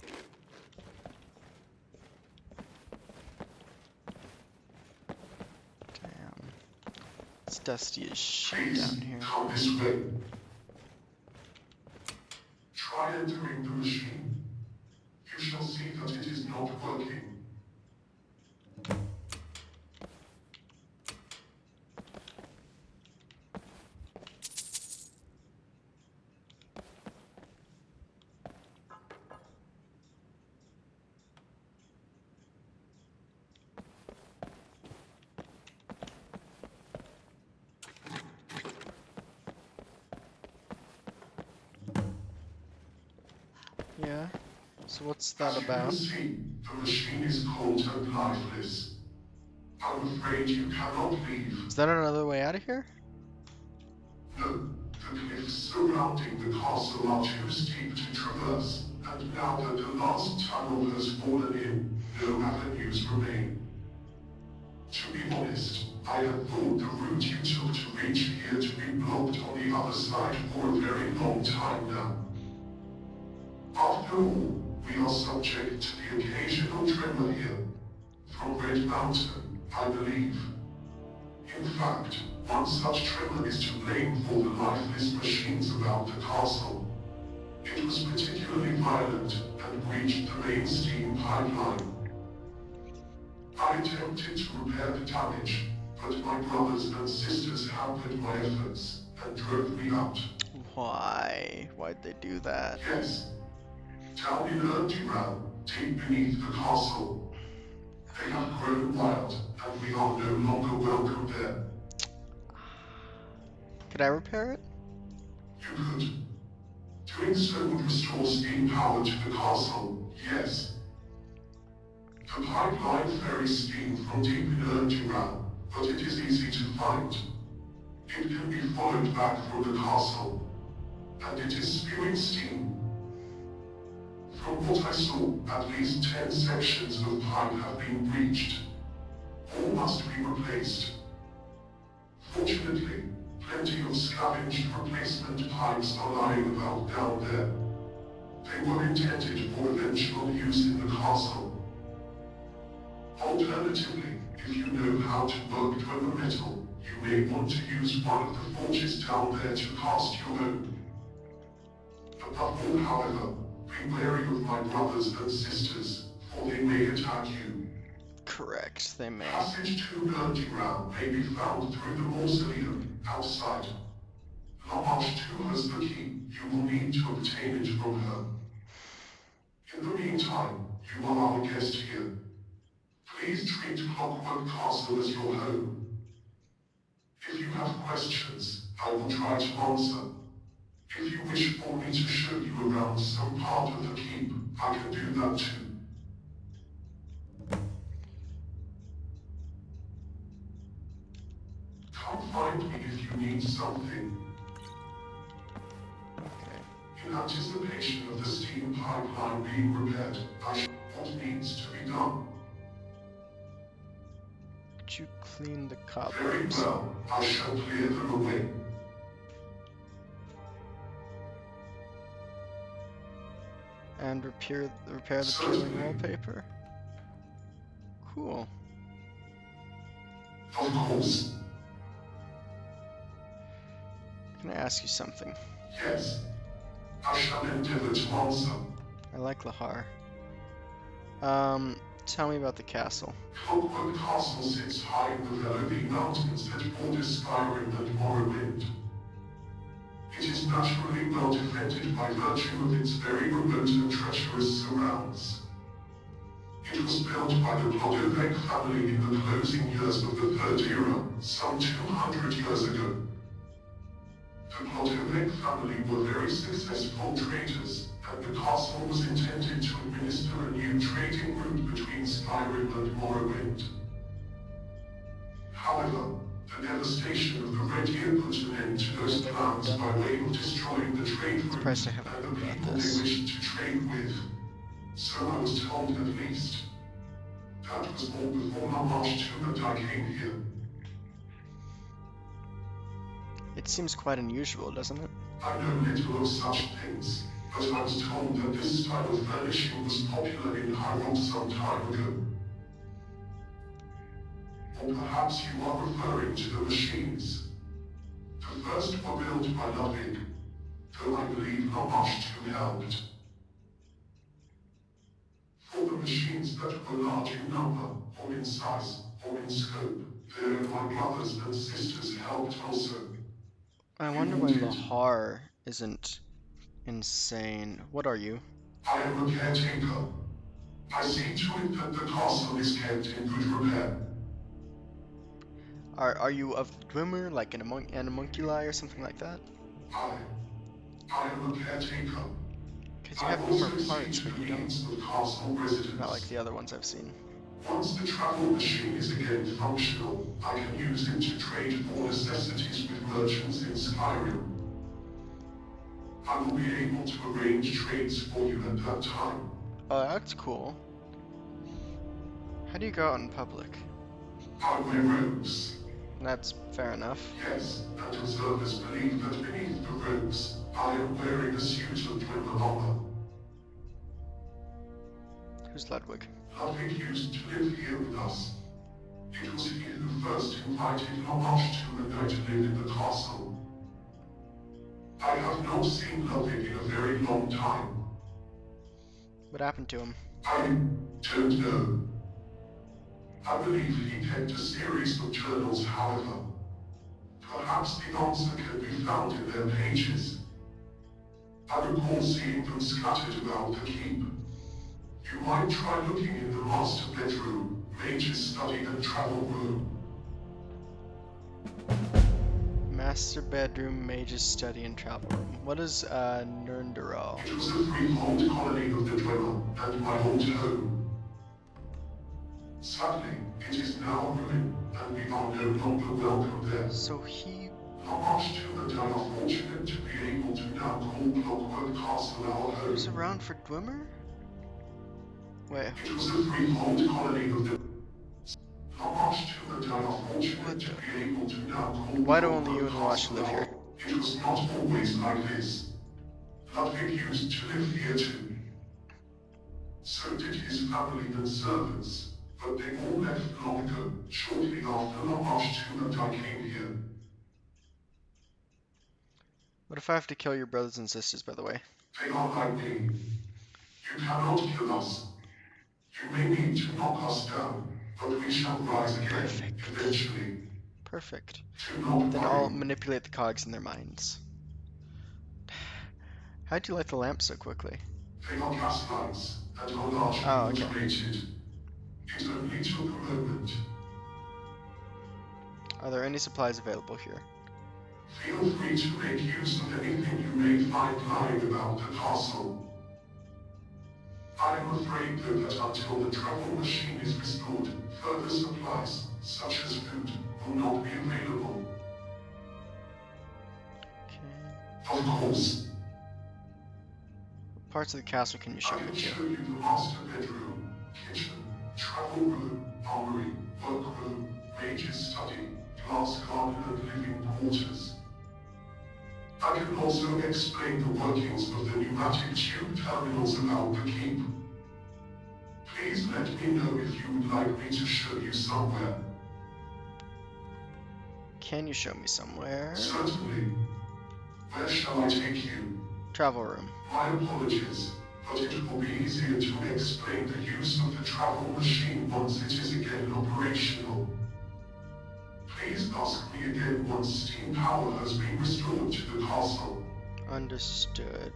Damn. It's dusty as shit down here. Come this way. Try entering the machine. You shall see that it is not working. Yeah? So what's that As about? you can see, the machine is cold and lifeless. I'm afraid you cannot leave. Is that another way out of here? No, the cliffs surrounding the castle are too steep to traverse, and now that the last tunnel has fallen in, no avenues remain. To be honest, I had thought the route you took to reach here to be blocked on the other side for a very long time now. After all, we are subject to the occasional tremor here, from Red Mountain, I believe. In fact, one such tremor is to blame for the lifeless machines about the castle. It was particularly violent and breached the main steam pipeline. I attempted to repair the damage, but my brothers and sisters hampered my efforts and drove me out. Why? Why'd they do that? Yes, down in Erdiral, deep beneath the castle. They have grown wild, and we are no longer welcome there. Could I repair it? You could. Doing so would restore steam power to the castle, yes. The pipeline ferries steam from deep in Erdiral, but it is easy to find. It can be followed back from the castle, and it is spewing steam. From what I saw, at least 10 sections of pipe have been breached. All must be replaced. Fortunately, plenty of scavenged replacement pipes are lying about down there. They were intended for eventual use in the castle. Alternatively, if you know how to work dwemer metal, you may want to use one of the forges down there to cast your own. Above all, however, be wary of my brothers and sisters, for they may attack you. Correct, they may. Passage to Erdiral may be found through the mausoleum outside. Lamash too has the key. You will need to obtain it from her. In the meantime, you are our guest here. Please treat Clockwork Castle as your home. If you have questions, I will try to answer. If you wish for me to show you around some part of the keep, I can do that too. Come find me if you need something. Okay. In anticipation of the steam pipeline being repaired, I shall what needs to be done. Could you clean the Very cobwebs? well, I shall clear them away. And repair the Certainly. peeling wallpaper? Cool. Of course, Can I ask you something? yes. I shall endeavor to answer. I like Lahar. Tell me about the castle. Clockwork Castle sits high in the Overly Mountains that border Skyrim and Morrowind. It is naturally well defended by virtue of its very remote and treacherous surrounds. It was built by the Clockwork family in the closing years of the Third Era, some 200 years ago. The Clockwork family were very successful traders, and the castle was intended to administer a new trading route between Skyrim and Morrowind. However, the devastation of the Red Year put an end to those I've never plans done by that. way of destroying the trade route Surprised I haven't and heard the about people this. they wished to trade with. So I was told at least. That was all before La Marche too, and I came here. It seems quite unusual, doesn't it? I know little of such things, but I was told that this style of furnishing was popular in Hyrule some time ago. Or perhaps you are referring to the machines. The first were built by Ludwig, though I believe not much too helped. For the machines that were large in number, or in size, or in scope, there my brothers and sisters helped also. I You wonder all why did. Lahar isn't insane. What are you? I am a caretaker. I see to it that the castle is kept in good repair. Are you of the Dwemer, like an homunculi or something like that? I am a caretaker. Because you I have also Dwemer see parts, to but the you don't. needs of castle Not residents. like the other ones I've seen. Once the travel machine is again functional, I can use it to trade for necessities with merchants in Skyrim. I will be able to arrange trades for you at that time. Oh, that's cool. How do you go out in public? I wear robes. That's fair enough. Yes, and observers believe that beneath the robes, I am wearing a suit of Dwemer armor. Who's Ludwig? Ludwig used to live here with us. It was he who first invited La Marche and I to live in the castle. I have not seen Ludwig in a very long time. What happened to him? I don't know. I believe he kept a series of journals, however. Perhaps the answer can be found in their pages. I recall seeing them scattered about the keep. You might try looking in the master bedroom, mage's study and travel room. Master bedroom, mage's study, and travel room. What is Nurndurall? It was a freehold colony of the Dwemer and my old home. Sadly, it is now a ruin, and we are no longer welcome there. So he... La Marche and I are fortunate to be able to now call Clockwork Castle our home. was around for Dwemer? Wait, It was a freehold colony of the... La Marche and I are fortunate to be able to now call why do only you and Clockwork Wash Castle live here? It was not always like this. Ludwig used to live here too. So did his family and servants. But they all left long ago, shortly after La Marche and I came here. What if I have to kill your brothers and sisters, by the way? They are like me. You cannot kill us. You may need to knock us down, but we shall rise again, Perfect. eventually. Perfect. Do not Then worry. I'll manipulate the cogs in their minds. How'd you light the lamp so quickly? They are gas lights, and are largely Oh, okay. automated. It only took a moment. Are there any supplies available here? Feel free to make use of anything you may find lying about the castle. I am afraid, though, that until the travel machine is restored, further supplies, such as food, will not be available. Okay. Of course, What parts of the castle can you show I me can to? show you the master bedroom, kitchen, travel room, armory, workroom, mage's study, glass garden and living quarters. I can also explain the workings of the pneumatic tube terminals about the keep. Please let me know if you would like me to show you somewhere. Can you show me somewhere? Certainly. Where shall I take you? Travel room. My apologies, but it will be easier to explain the use of the travel machine once it is again operational. Please ask me again once steam power has been restored to the castle. Understood.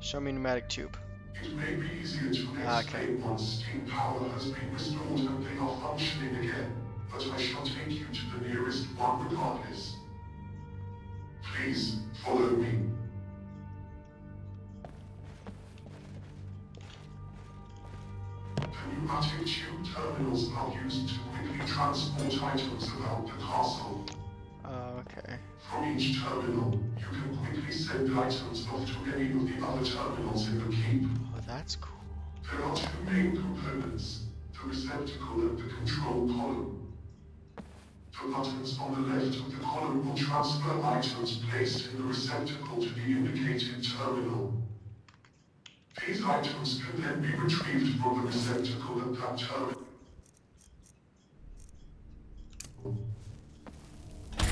Show me pneumatic tube. It may be easier to explain once steam power has been restored and they are functioning again, but I shall take you to the nearest one regardless. Please, follow me. The pneumatic tube terminals are used to quickly transport items about the castle. Okay. From each terminal, you can quickly send items off to any of the other terminals in the keep. Oh, that's cool. There are two main components, the receptacle and the control column. The buttons on the left of the column will transfer items placed in the receptacle to the indicated terminal. These items can then be retrieved from the receptacle at that terminal.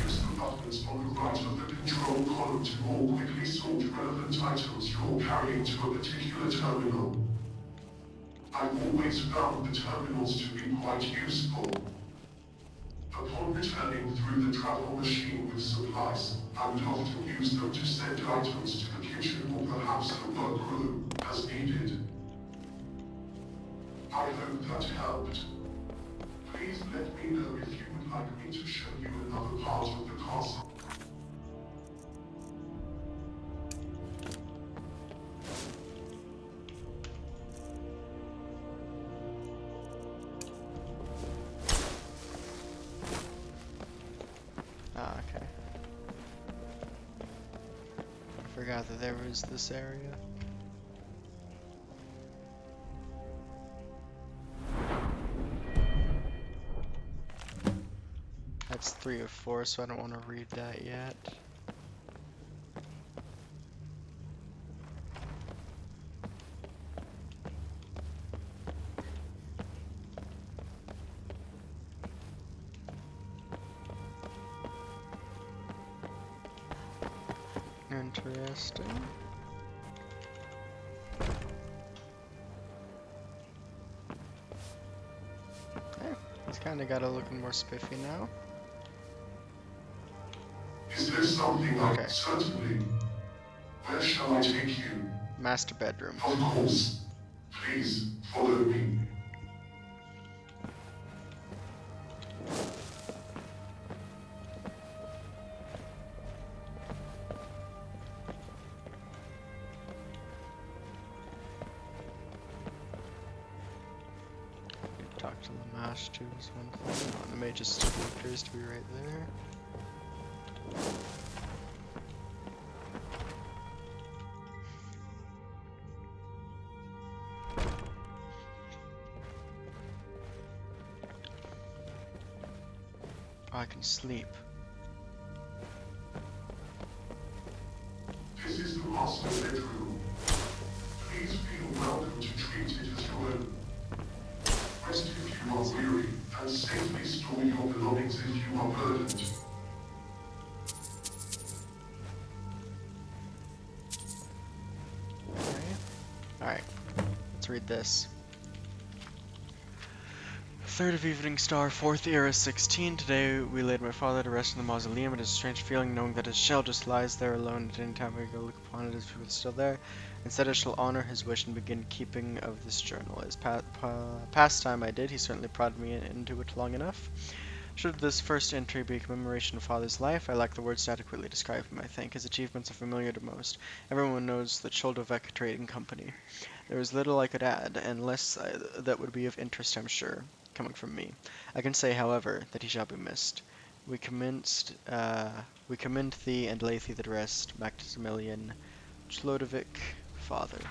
Use the buttons on the right of the control column to more quickly sort relevant items you're carrying to a particular terminal. I've always found the terminals to be quite useful. Upon returning through the travel machine with supplies, I would often use them to send items to the kitchen or perhaps the workroom, as needed. I hope that helped. Please let me know if you would like me to show you another part of the castle. Ah, okay. I forgot that there was this area. That's 3 of 4, so I don't want to read that yet. Interesting. Hey, he's kind of got it looking more spiffy now. Is there something Okay. Certainly. Where shall I take you? Master bedroom. Of course. Please, follow me. Talk to the master is one thing. Oh, the mage's studio appears to be right there. Oh, I can sleep. This is the master bedroom. Please feel welcome to treat it as your own. Rest if you are weary, and safely store your belongings if you are burdened. Okay. Alright. Let's read this. 3rd of Evening Star, 4th Era 16. Today we laid my father to rest in the mausoleum. It is a strange feeling knowing that his shell just lies there alone at any time I go look upon it as if it was still there. Instead I shall honor his wish and begin keeping of this journal. As past time I did, he certainly prodded me into it long enough. Should this first entry be a commemoration of father's life, I lack the words to adequately describe him, I think. His achievements are familiar to most. Everyone knows the Choldovec Trading Company. There is little I could add, and less that would be of interest, I'm sure, coming from me. I can say, however, that he shall be missed. We commend thee and lay thee the rest, Maximilian Chodovic, father.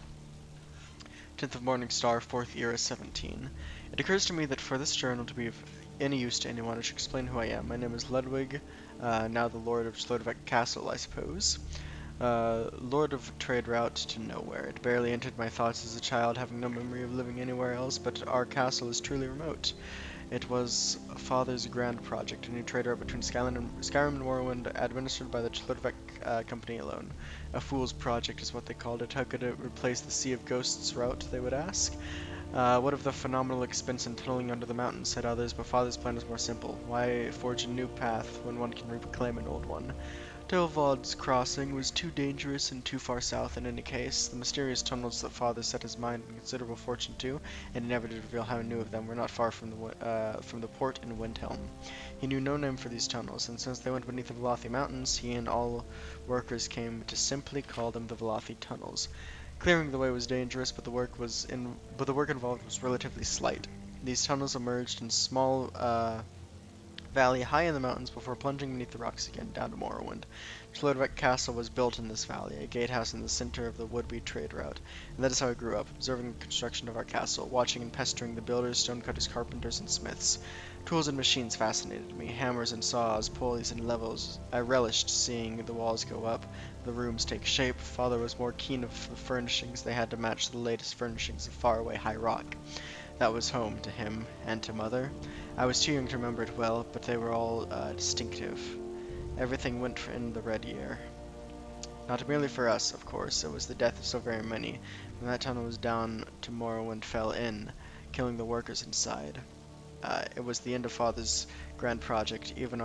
10th of Morning Star, 4th Era 17. It occurs to me that for this journal to be of any use to anyone, I should explain who I am. My name is Ludwig, now the Lord of Chodovic Castle, I suppose. Lord of trade route to nowhere. It barely entered my thoughts as a child, having no memory of living anywhere else, but our castle is truly remote. It was father's grand project, a new trade route between Skyrim and Morrowind, administered by the Clockwork company alone. A fool's project is what they called it. How could it replace the Sea of Ghosts route, they would ask? What of the phenomenal expense in tunneling under the mountains, said others, but father's plan was more simple. Why forge a new path when one can reclaim an old one? Tilvod's crossing was too dangerous and too far south in any case. The mysterious tunnels that father set his mind and considerable fortune to, and he never did reveal how he knew of them, were not far from the port in Windhelm. He knew no name for these tunnels, and since they went beneath the Velothi Mountains, he and all workers came to simply call them the Velothi Tunnels. Clearing the way was dangerous, but the work involved was relatively slight. These tunnels emerged in small valley high in the mountains before plunging beneath the rocks again down to Morrowind. Chlodvek Castle was built in this valley, a gatehouse in the center of the would-be trade route, and that is how I grew up, observing the construction of our castle, watching and pestering the builders, stonecutters, carpenters, and smiths. Tools and machines fascinated me, hammers and saws, pulleys and levels. I relished seeing the walls go up, the rooms take shape. Father was more keen of the furnishings. They had to match the latest furnishings of faraway High Rock. That was home to him and to Mother. I was too young to remember it well, but they were all distinctive. Everything went in the red year. Not merely for us, of course. It was the death of so very many. When that tunnel was down, to Morrowind fell in, killing the workers inside. It was the end of Father's grand project. Even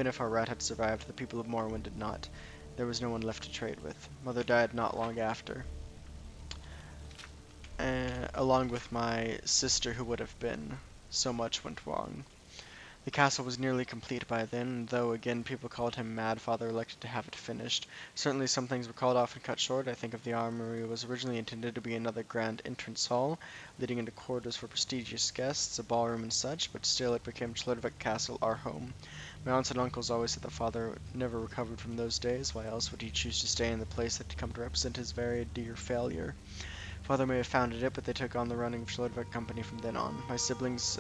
if our rat had survived, the people of Morrowind did not. There was no one left to trade with. Mother died not long after, along with my sister who would have been. So much went wrong. The castle was nearly complete by then, and though again people called him mad, Father elected to have it finished. Certainly some things were called off and cut short. I think of the armory was originally intended to be another grand entrance hall, leading into quarters for prestigious guests, a ballroom and such, but still it became Chlodvek Castle, our home. My aunts and uncles always said that Father never recovered from those days. Why else would he choose to stay in the place that had come to represent his very dear failure? Father may have founded it, but they took on the running of Chlodvek Company from then on. My siblings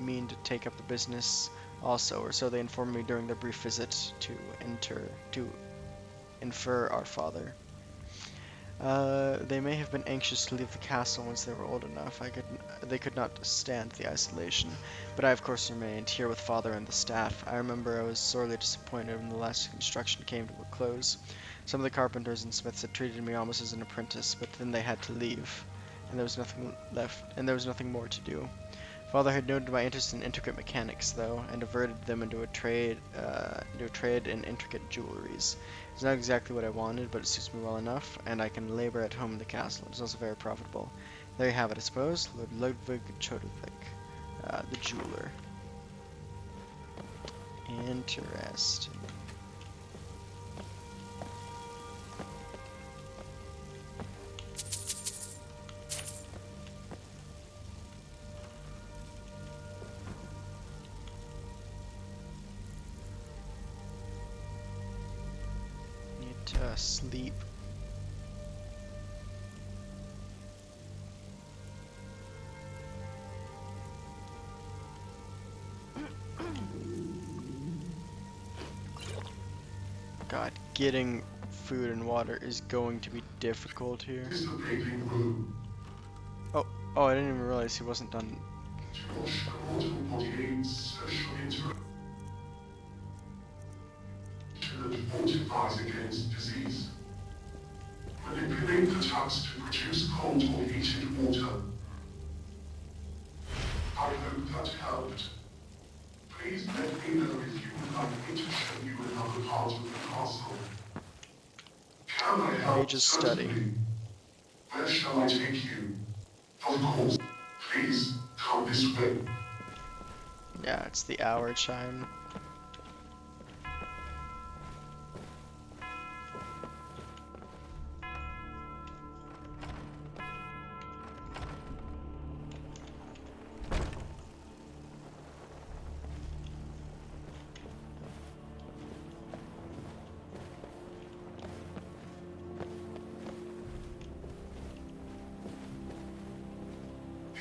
mean to take up the business also, or so they informed me during their brief visit to infer our father. They may have been anxious to leave the castle once they were old enough. They could not stand the isolation, but I of course remained here with Father and the staff. I remember I was sorely disappointed when the last construction came to a close. Some of the carpenters and smiths had treated me almost as an apprentice, but then they had to leave, and there was nothing more to do. Father had noted my interest in intricate mechanics, though, and diverted them into a trade in intricate jewelries. It's not exactly what I wanted, but it suits me well enough, and I can labor at home in the castle. It's also very profitable. There you have it, I suppose. Lord Ludwig Chodovik, the jeweler. Interesting. Sleep. God, getting food and water is going to be difficult here. This is the bathing room. Oh, I didn't even realize he wasn't done. To wash the mortal body aids social interaction that fortifies against disease. Manipulate the taps to produce cold or heated water. I hope that helped. Please let me know if you would like me to show you another part of the castle. Can I help? Mage's study. Certainly. Where shall I take you? Of course. Please, come this way. Yeah, it's the hour chime.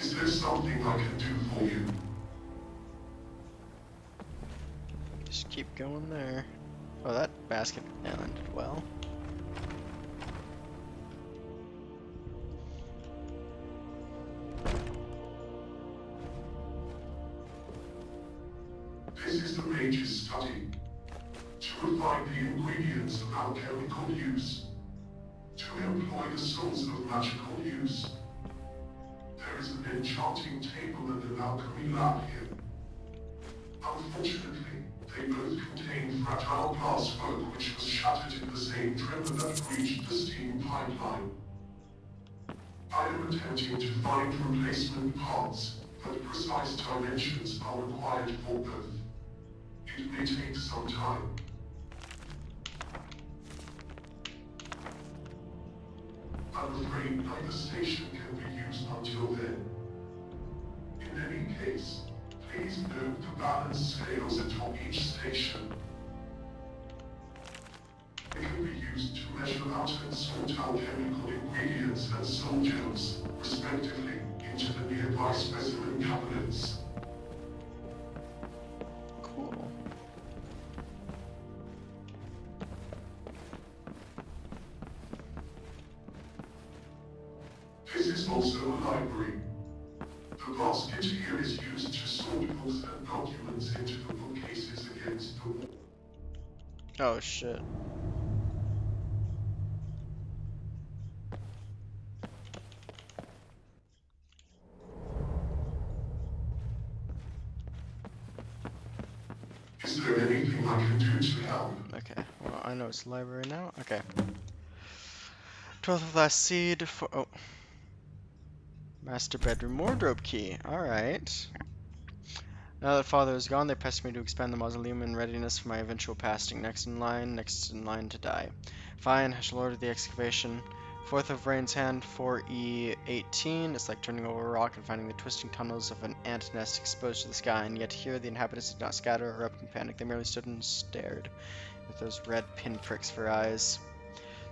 Is there something I can do for you? Just keep going there. Oh, that basket ended well. This is the mage's study. To refine the ingredients of alchemical use. To employ the souls of magical use. There is an enchanting table and an alchemy lab here. Unfortunately, they both contain fragile glass work which was shattered in the same tremor that breached the steam pipeline. I am attempting to find replacement parts, but precise dimensions are required for both. It may take some time. I'm afraid afraid neither station can be used until then. In any case, please note the balance scales atop each station. They can be used to measure out and sort out chemical ingredients and soul gems, respectively, into the nearby specimen cabinets. Cool. This is also a library. The basket here is used to sort books and documents into the bookcases against the wall. Oh shit. Is there anything I can do to help? Okay, well, I know it's a library now. Okay. 12th of last seed for. Oh. Master bedroom wardrobe key. Alright. Now that father is gone, they pressed me to expand the mausoleum in readiness for my eventual passing. Next in line to die. Fine, I shall order the excavation. Fourth of Rain's Hand, 4E18. It's like turning over a rock and finding the twisting tunnels of an ant nest exposed to the sky, and yet here the inhabitants did not scatter or erupt in panic. They merely stood and stared, with those red pinpricks for eyes.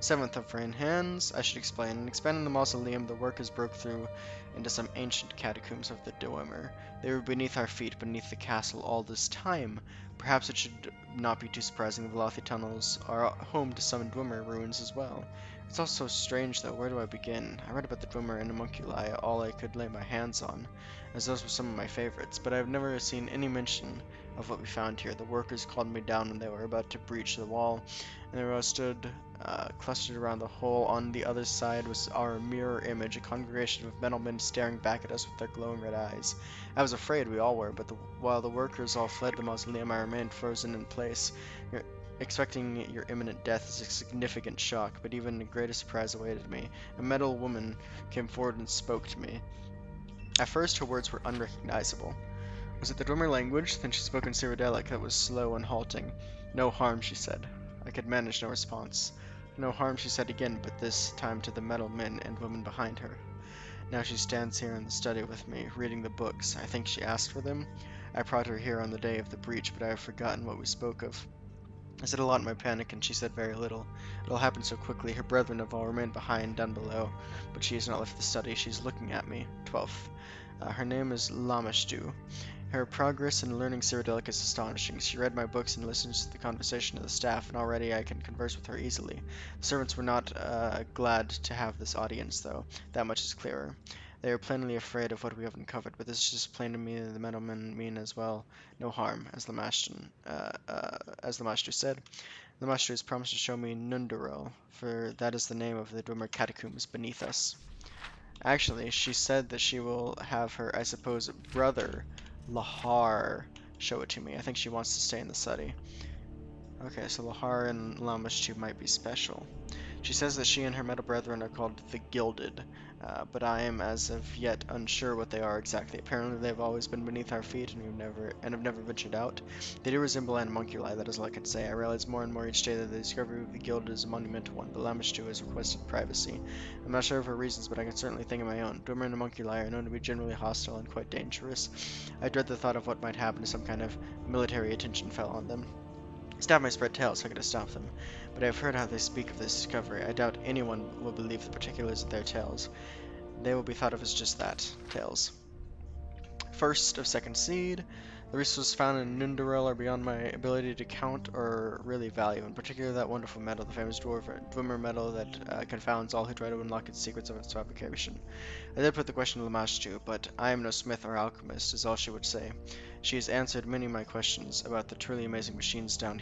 Seventh of Rain Hands, I should explain. In expanding the mausoleum, the workers broke through into some ancient catacombs of the Dwemer. They were beneath our feet, beneath the castle all this time. Perhaps it should not be too surprising the Velothi tunnels are home to some Dwemer ruins as well. It's all so strange, though. Where do I begin? I read about the Dwemer and homunculi, all I could lay my hands on, as those were some of my favorites, but I have never seen any mention of what we found here. The workers called me down when they were about to breach the wall, and there I stood clustered around the hole. On the other side was our mirror image, a congregation of metal men staring back at us with their glowing red eyes. I was afraid, we all were, but while the workers all fled the mausoleum, I remained frozen in place. Expecting your imminent death is a significant shock, but even a greater surprise awaited me. A metal woman came forward and spoke to me. At first, her words were unrecognizable. Was it the Dwemer language? Then she spoke in Cyrodiilic that was slow and halting. No harm, she said. I could manage no response. No harm, she said again, but this time to the metal men and women behind her. Now she stands here in the study with me, reading the books. I think she asked for them. I brought her here on the day of the breach, but I have forgotten what we spoke of. I said a lot in my panic, and she said very little. It all happened so quickly. Her brethren have all remained behind, down below, but she has not left the study. She's looking at me. 12th. Her name is Lamashtu. Her progress in learning Cyrodiilic is astonishing. She read my books and listens to the conversation of the staff, and already I can converse with her easily. The servants were not glad to have this audience, though. That much is clearer. They are plainly afraid of what we have uncovered, but this is just plain to me that the metalmen mean as well. No harm, as Lamashtu said. Lamashtu has promised to show me Nundurel, for that is the name of the Dwemer catacombs beneath us. Actually, she said that she will have her, I suppose, brother, Lahar, show it to me. I think she wants to stay in the study. Okay, so Lahar and Lamashtu might be special. She says that she and her metal brethren are called the Gilded, but I am as of yet unsure what they are exactly. Apparently they have always been beneath our feet and have never ventured out. They do resemble animunculi, that is all I can say. I realize more and more each day that the discovery of the Gilded is a monumental one, but Lamashtu has requested privacy. I'm not sure of her reasons, but I can certainly think of my own. Dwemer and homunculi are known to be generally hostile and quite dangerous. I dread the thought of what might happen if some kind of military attention fell on them. Staff may spread tales, so I could stop them, but I have heard how they speak of this discovery. I doubt anyone will believe the particulars of their tales. They will be thought of as just that, tales. First of second seed. The resources found in Nundurel are beyond my ability to count or really value, in particular that wonderful metal, the famous Dwemer metal that confounds all who try to unlock its secrets of its fabrication. I did put the question to Lamashtu, but I am no smith or alchemist, is all she would say. She has answered many of my questions about the truly amazing machines down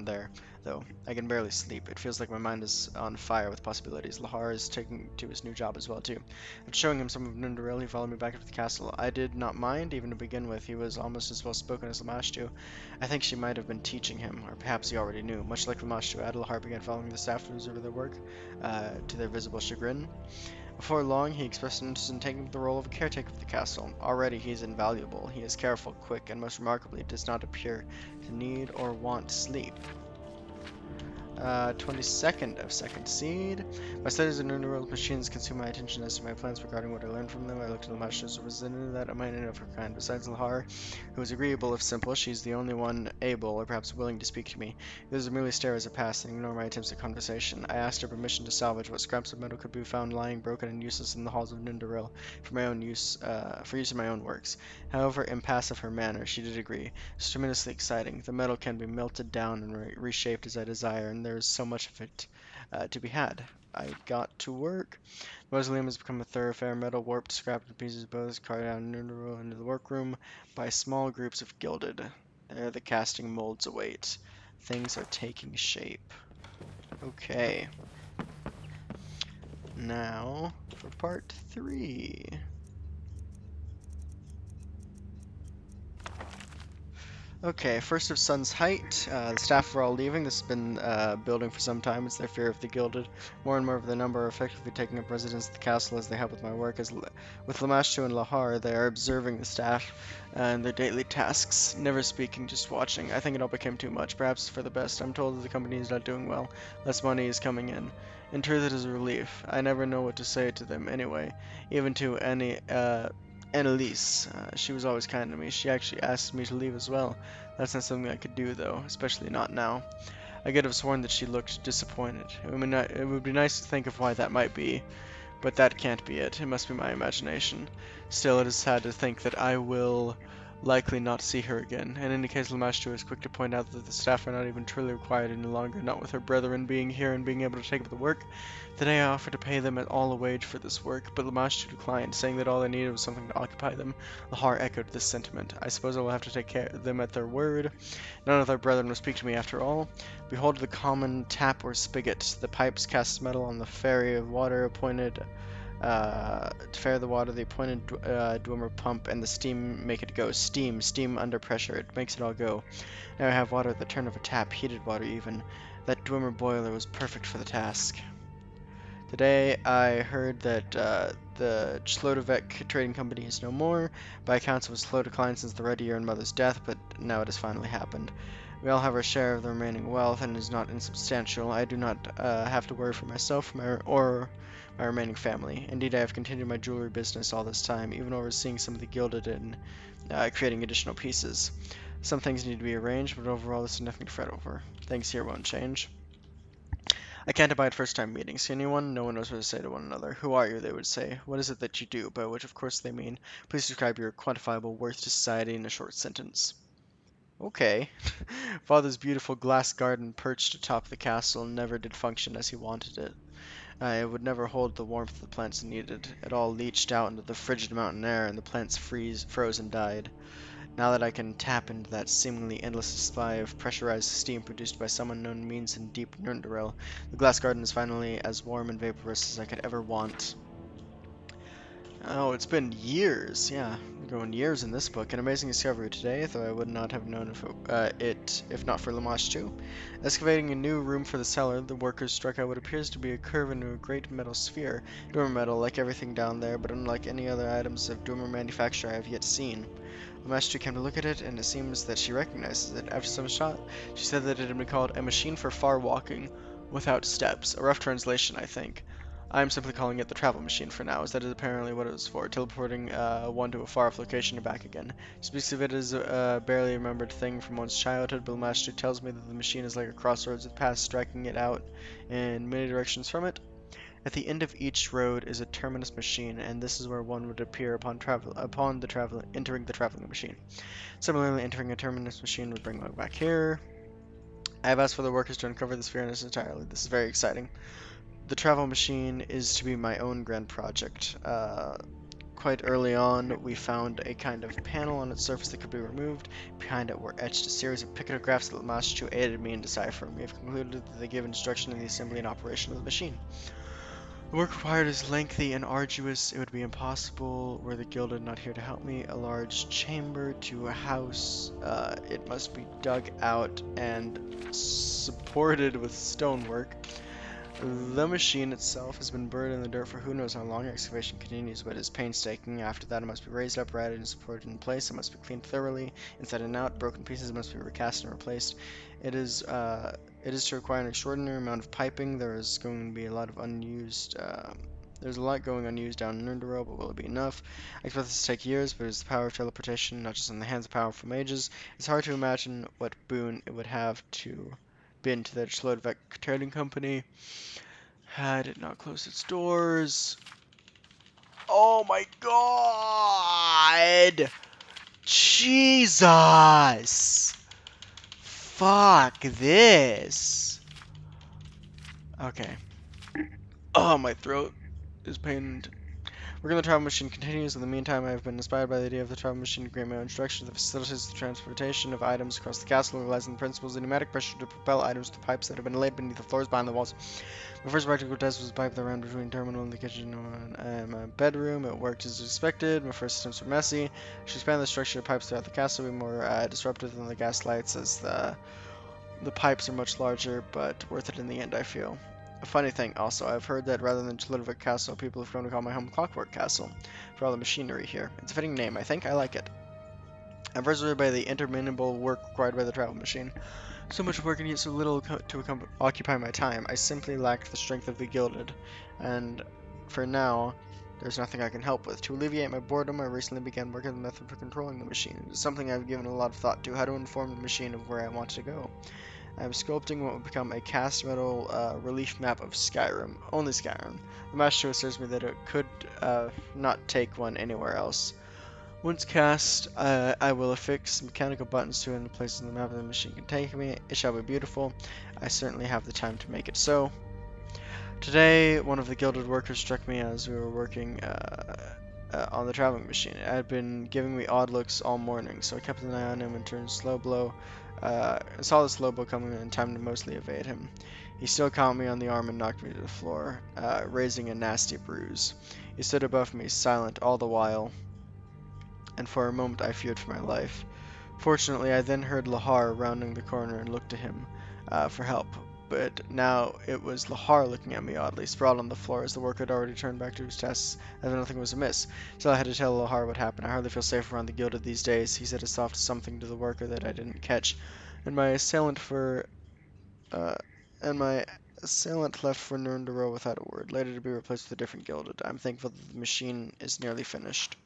there, though. I can barely sleep. It feels like my mind is on fire with possibilities. Lahar is taking to his new job as well, too. After showing him some of Nundurel, he followed me back to the castle. I did not mind, even to begin with. He was almost as well spoken as Lamashtu. I think she might have been teaching him, or perhaps he already knew. Much like Lamashtu, Lahar began following the staff to observe their work, to their visible chagrin. Before long, he expressed an interest in taking the role of a caretaker of the castle. Already he is invaluable. He is careful, quick, and most remarkably does not appear to need or want sleep. 22nd of Second Seed. My studies in underworld machines consume my attention as to my plans regarding what I learned from them. I looked at the masters was into that a minded of her kind. Besides Lahar, who was agreeable if simple, she's the only one able, or perhaps willing, to speak to me. Those merely stare as I pass and ignore my attempts at conversation. I asked her permission to salvage what scraps of metal could be found lying broken and useless in the halls of Nindoril for my own use, for use in my own works. However impassive her manner, she did agree. It's tremendously exciting. The metal can be melted down and reshaped as I desire, and there is so much of it to be had. I got to work. The mausoleum has become a thoroughfare. Metal warped, scrapped in pieces, both carried out into the workroom by small groups of gilded. There the casting molds await. Things are taking shape. Okay. Now for part 3. Okay, first of Sun's Height. The staff are all leaving. This has been building for some time. It's their fear of the Gilded. More and more of the number are effectively taking up residence at the castle as they help with my work. With Lamashtu and Lahar, they are observing the staff and their daily tasks, never speaking, just watching. I think it all became too much, perhaps for the best. I'm told that the company is not doing well. Less money is coming in. In truth, it is a relief. I never know what to say to them anyway, even to Annalise. She was always kind to me. She actually asked me to leave as well. That's not something I could do, though, especially not now. I could have sworn that she looked disappointed. It would be nice to think of why that might be, but that can't be it. It must be my imagination. Still, it is sad to think that I will likely not see her again. In any case, Lamashtu is quick to point out that the staff are not even truly required any longer, not with her brethren being here and being able to take up the work. Today I offered to pay them all a wage for this work, but Lamashtu declined, saying that all they needed was something to occupy them. Lahar echoed this sentiment. I suppose I will have to take care of them at their word. None of their brethren will speak to me after all. Behold the common tap or spigot. The pipes cast metal on the ferry of water appointed to fare the water, the appointed Dwemer pump, and the steam make it go. Steam under pressure. It makes it all go. Now I have water at the turn of a tap, heated water even. That Dwemer boiler was perfect for the task. Today I heard that the Chlodovec Trading Company is no more. By accounts, it was slow decline since the Red Year and Mother's death, but now it has finally happened. We all have our share of the remaining wealth, and it is not insubstantial. I do not have to worry for myself or my remaining family. Indeed, I have continued my jewelry business all this time, even overseeing some of the gilded and creating additional pieces. Some things need to be arranged, but overall this is nothing to fret over. Things here won't change. I can't abide first-time meetings. See anyone? No one knows what to say to one another. Who are you, they would say. What is it that you do? By which, of course, they mean, please describe your quantifiable worth to society in a short sentence. Okay. Father's beautiful glass garden perched atop the castle never did function as he wanted it. It would never hold the warmth the plants needed. It all leached out into the frigid mountain air, and the plants froze and died. Now that I can tap into that seemingly endless supply of pressurized steam produced by some unknown means in deep Nirnderil, the glass garden is finally as warm and vaporous as I could ever want. Oh, it's been years. Yeah, going years in this book. An amazing discovery today, though I would not have known if not for Lamashtu. Excavating a new room for the cellar, the workers struck out what appears to be a curve into a great metal sphere. Dwemer metal, like everything down there, but unlike any other items of Dwemer manufacture I have yet seen. Lamashtu came to look at it, and it seems that she recognizes it. After some shot, she said that it had been called a machine for far walking, without steps. A rough translation, I think. I am simply calling it the travel machine for now, as that is apparently what it was for, teleporting one to a far-off location and back again. She speaks of it as a barely remembered thing from one's childhood, but Lamashtu tells me that the machine is like a crossroads with paths striking it out in many directions from it. At the end of each road is a terminus machine, and this is where one would appear upon entering the traveling machine. Similarly, entering a terminus machine would bring one back here. I have asked for the workers to uncover the sphere entirely. This is very exciting. The travel machine is to be my own grand project. Quite early on, we found a kind of panel on its surface that could be removed. Behind it were etched a series of pictographs that Lamashtu aided me in deciphering. We have concluded that they give instruction in the assembly and operation of the machine. The work required is lengthy and arduous. It would be impossible were the Gilded not here to help me. A large chamber to a house. It must be dug out and supported with stonework. The machine itself has been buried in the dirt for who knows how long. Excavation continues, but is painstaking. After that, it must be raised up, righted, and supported in place. It must be cleaned thoroughly, inside and out. Broken pieces must be recast and replaced. It is It is to require an extraordinary amount of piping. There is going to be a lot of unused. There's a lot going unused down in Nundero, but will it be enough? I expect this to take years, but it's the power of teleportation, not just in the hands of powerful mages. It's hard to imagine what boon it would have to been to the Schlodvek trading company had it not closed its doors. Oh my god! Jesus! Fuck this. Okay. Oh, my throat is pained. Working on the travel machine continues. In the meantime, I have been inspired by the idea of the travel machine to create my own structure that facilitates the transportation of items across the castle, utilizing the principles of pneumatic pressure to propel items to pipes that have been laid beneath the floors behind the walls. My first practical test was a pipe that ran between terminal and the kitchen and my bedroom. It worked as expected. My first attempts were messy. I should expand the structure of pipes throughout the castle to be more disruptive than the gas lights, as the pipes are much larger, but worth it in the end, I feel. A funny thing, also, I've heard that rather than Chlodvik Castle, people have come to call my home Clockwork Castle, for all the machinery here. It's a fitting name, I think. I like it. I'm frustrated by the interminable work required by the travel machine. So much work and yet so little to occupy my time. I simply lacked the strength of the Gilded, and for now, there's nothing I can help with. To alleviate my boredom, I recently began working on the method for controlling the machine. It is something I've given a lot of thought to, how to inform the machine of where I want to go. I am sculpting what will become a cast metal relief map of Skyrim. Only Skyrim. The master assures me that it could not take one anywhere else. Once cast, I will affix mechanical buttons to it in the places in the map that the machine can take me. It shall be beautiful. I certainly have the time to make it so. Today, one of the gilded workers struck me as we were working on the traveling machine. It had been giving me odd looks all morning, so I kept an eye on him and turned slow blow. I saw the slow blow coming in time to mostly evade him. He still caught me on the arm and knocked me to the floor, raising a nasty bruise. He stood above me, silent all the while, and for a moment I feared for my life. Fortunately, I then heard Lahar rounding the corner and looked to him for help. But now it was Lahar looking at me oddly, sprawled on the floor as the worker had already turned back to his tasks as if nothing was amiss. Still, I had to tell Lahar what happened. I hardly feel safe around the Gilded these days. He said a soft something to the worker that I didn't catch, and my assailant uh, left for Nurndero without a word, later to be replaced with a different Gilded. I'm thankful that the machine is nearly finished.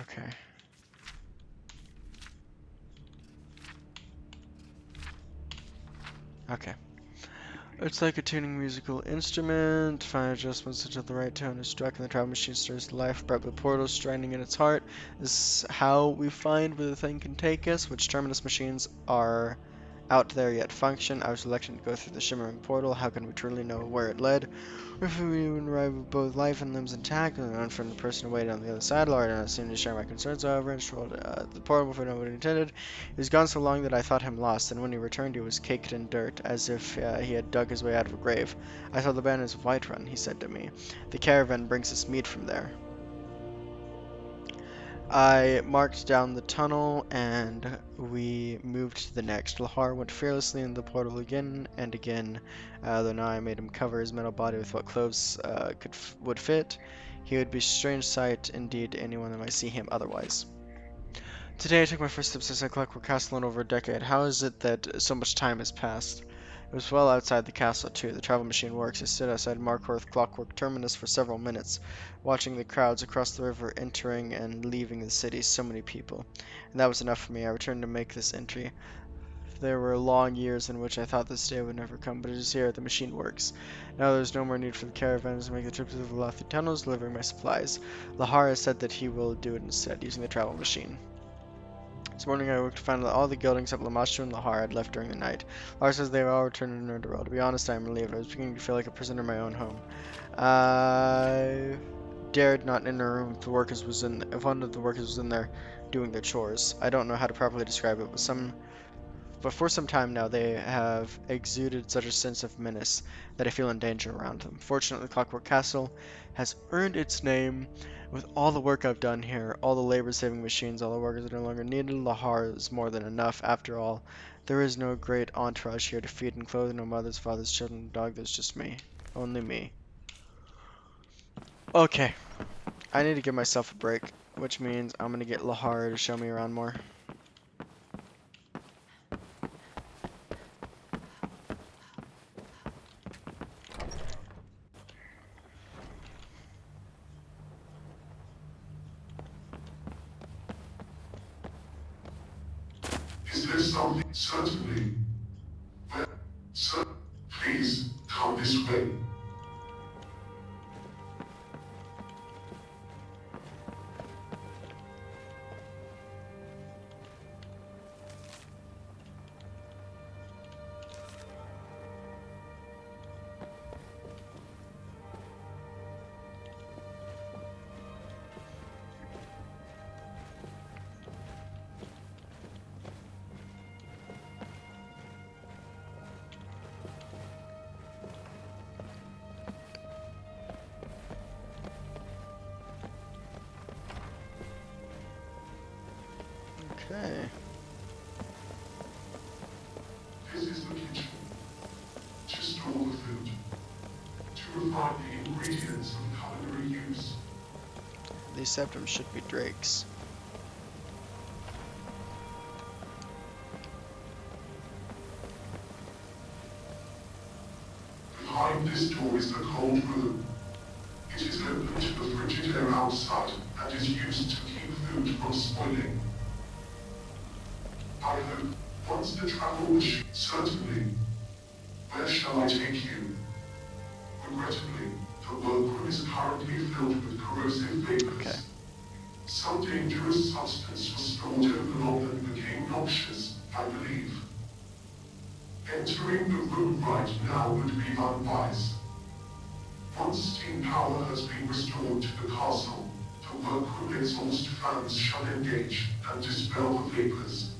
Okay. Okay. It's like a tuning musical instrument. Fine adjustments until the right tone is struck and the travel machine stirs to life. Bright blue portals straining in its heart. This is how we find where the thing can take us. Which terminus machines are out there yet function? I was elected to go through the shimmering portal. How can we truly know where it led? Or if we even arrive with both life and limbs intact, and an unfriendly person waited on the other side. Lord did not seem to share my concerns, however, and strolled the portal before nobody intended. He was gone so long that I thought him lost, and when he returned he was caked in dirt, as if he had dug his way out of a grave. I saw the banners of Whiterun, he said to me. The caravan brings us meat from there. I marked down the tunnel, and we moved to the next. Lahar went fearlessly in the portal again and again, though now I made him cover his metal body with what clothes would fit. He would be a strange sight indeed to anyone that might see him otherwise. Today I took my first steps inside Clockwork Castle in over a decade. How is it that so much time has passed? It was well outside the castle, too. The travel machine works. I stood outside Markhorth Clockwork Terminus for several minutes, watching the crowds across the river entering and leaving the city. So many people. And that was enough for me. I returned to make this entry. There were long years in which I thought this day would never come, but it is here. The machine works. Now there is no more need for the caravans to make the trip to the Lothy tunnels, delivering my supplies. Lahar has said that he will do it instead, using the travel machine. This morning I woke to find that all the geldings except Lamashu and Lahar had left during the night. Lahar says they have all returned to Nurndero. To be honest, I am relieved. I was beginning to feel like a prisoner in my own home. I dared not enter a room if one of the workers was in there doing their chores. I don't know how to properly describe it, but for some time now they have exuded such a sense of menace that I feel in danger around them. Fortunately, Clockwork Castle has earned its name. With all the work I've done here, all the labor-saving machines, all the workers are no longer needed, Lahar is more than enough. After all, there is no great entourage here to feed and clothe, no mothers, fathers, children, dog, there's just me. Only me. Okay, I need to give myself a break, which means I'm gonna get Lahar to show me around more. there something? Certainly. Where? Sir, please, come this way. Okay. This is the kitchen. To store the food. To refine the ingredients of culinary use. These septums should be drakes. Behind this door is the cold room. It is open to the frigid air outside and is used to keep food from spoiling. I hope, once the travel machine... Certainly. Where shall I take you? Regrettably, the workroom is currently filled with corrosive vapors. Okay. Some dangerous substance was stored overlong and became noxious, I believe. Entering the room right now would be unwise. Once steam power has been restored to the castle, the workroom exhaust fans shall engage and dispel the vapors.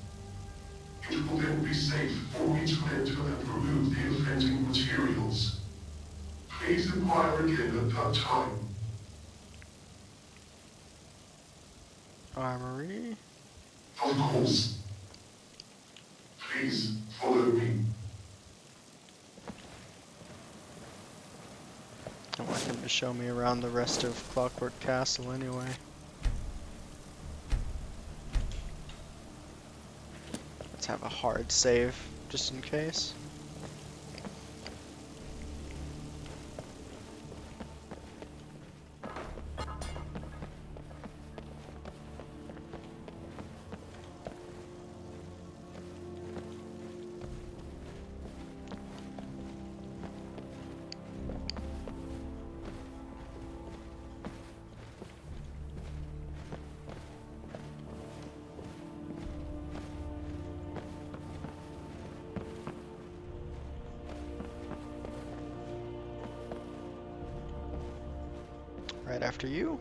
It will then be safe for me to enter and remove the offending materials. Please inquire again at that time. Armory. Of course. Please follow me. I want him to show me around the rest of Clockwork Castle anyway. Let's have a hard save, just in case. Right after you.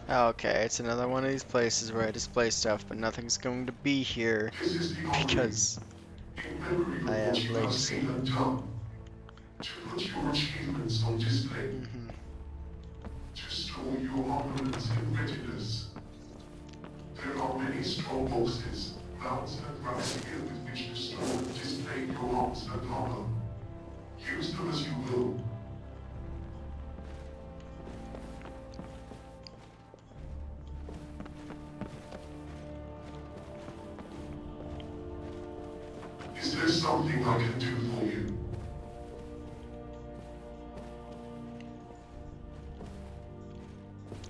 Okay, it's another one of these places where I display stuff, but nothing's going to be here This is the armory. because In memory of I what have you have legacy. seen and done. To put your achievements on display. To store your armaments in readiness. There are many strong boxes, mounts and racks here with which to store and display your arms and armor. Use them as you will. Is there something I can do for you?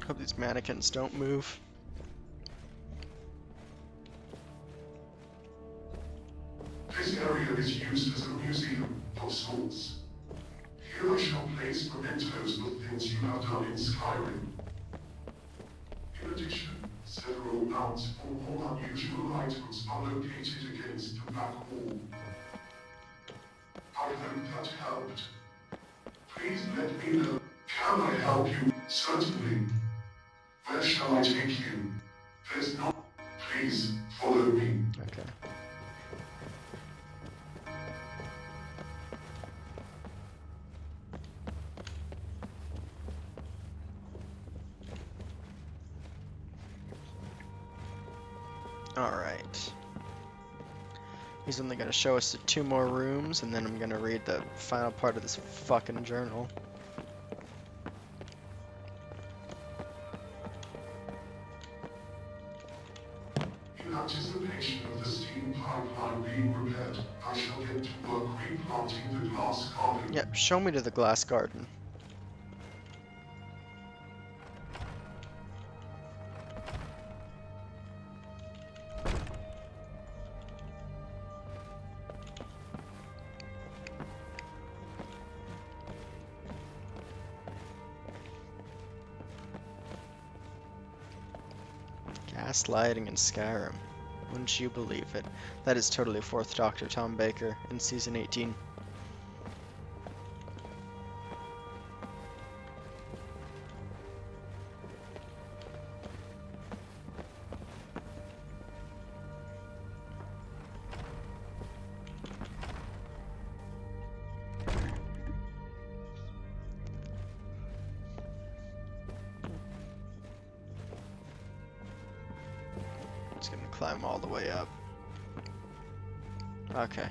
Hope these mannequins don't move. This area is used as a museum of sorts. Here I shall place mementos of things you have done in Skyrim. In addition, several mounts for more unusual items are located against the back wall. I hope that helped. Please let me know. Can I help you? Certainly. Where shall I take you? There's not. Please, follow me. Okay. Alright. He's only gonna show us the 2 more rooms, and then I'm gonna read the final part of this fucking journal. anticipation of the steam pipeline being repaired, I shall get to work replanting the glass garden. Yep, show me to the glass garden. Gaslighting in Skyrim. Wouldn't you believe it? That is totally 4th Doctor Tom Baker in Season 18. It's gonna climb all the way up. Okay.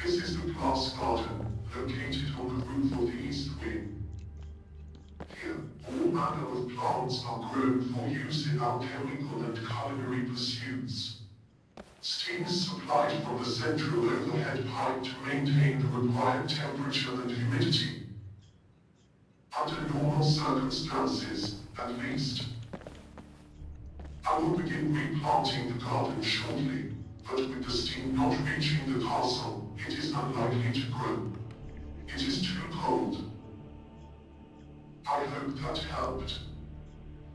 This is the glass garden, located on the roof of the east wing. Here, all manner of plants are grown for use in alchemical and culinary pursuits. Steam is supplied from the central overhead pipe to maintain the required temperature and humidity. Under normal circumstances, at least. I will begin replanting the garden shortly, but with the steam not reaching the castle, it is unlikely to grow. It is too cold. I hope that helped.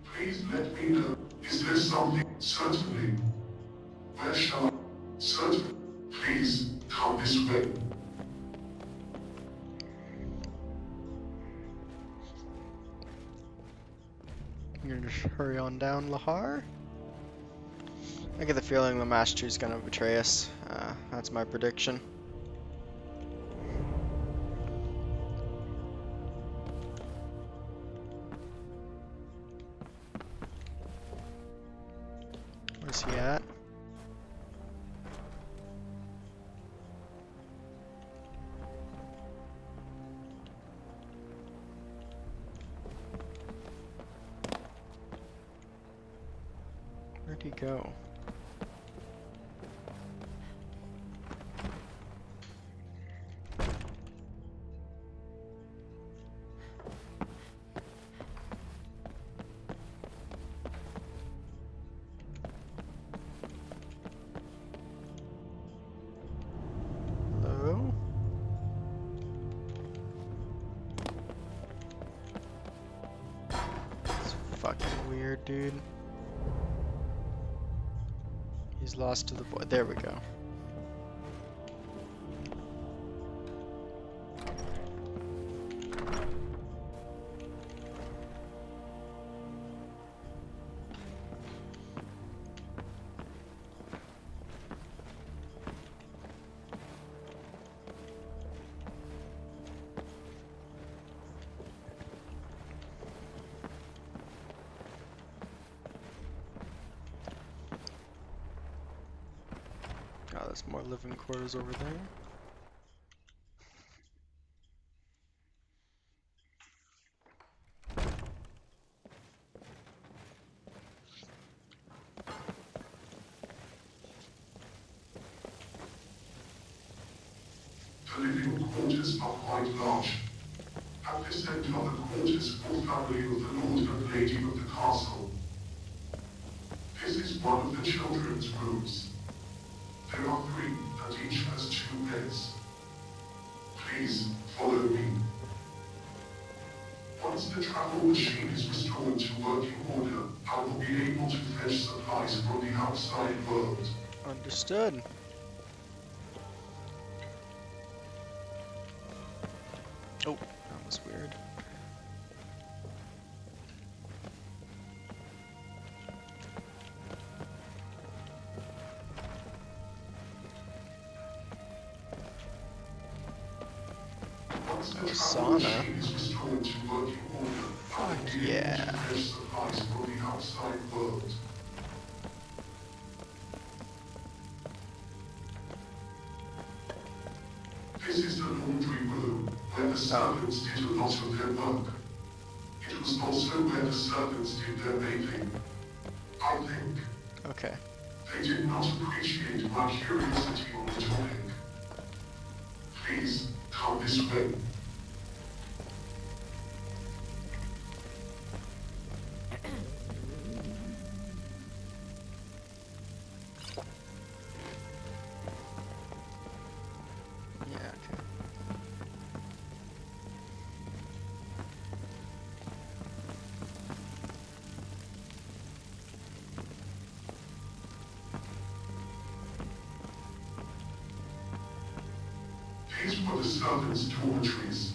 Please let me know. Is there something? Certainly. Where shall I? Certainly. Please, come this way. You're gonna just hurry on down, Lahar? I get the feeling the Master's gonna betray us. That's my prediction. Where's he at? Where'd he go? Hello? It's fucking weird, dude. He's lost to the void. There we go. Oh, there's more living quarters over there. The living quarters are quite large. At this end are the quarters for family of the Lord and Lady of the castle. This is one of the children's rooms. There are 3, and each has 2 beds. Please, follow me. Once the travel machine is restored to working order, I will be able to fetch supplies from the outside world. Understood. Oh, that was weird. Once Once the Oh, travel sauna. machine is restored to working order, I will be able Yeah. to fetch supplies from the outside world. This is the laundry room, where the servants did a lot of their work. It was also where the servants did their bathing. I think Okay. they did not appreciate my curiosity on the topic. Please, come this way. Yeah, okay. These were the servants' dormitories.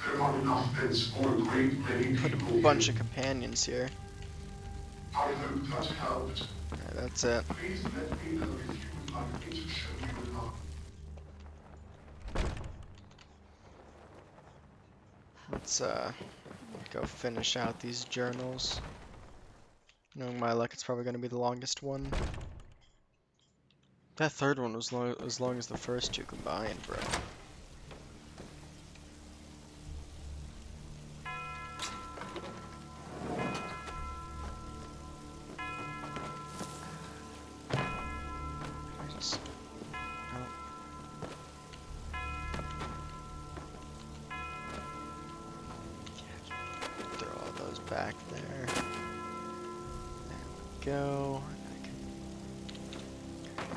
There are enough beds for a great many Put people a bunch here. of companions here. I hope that helped. Alright, that's it. Please let me know if you would like me to show you another. Let's go finish out these journals. Knowing my luck, it's probably gonna be the longest one. That third one was as long as the first two combined, bro. I just, oh. Throw all those back there. There we go. I can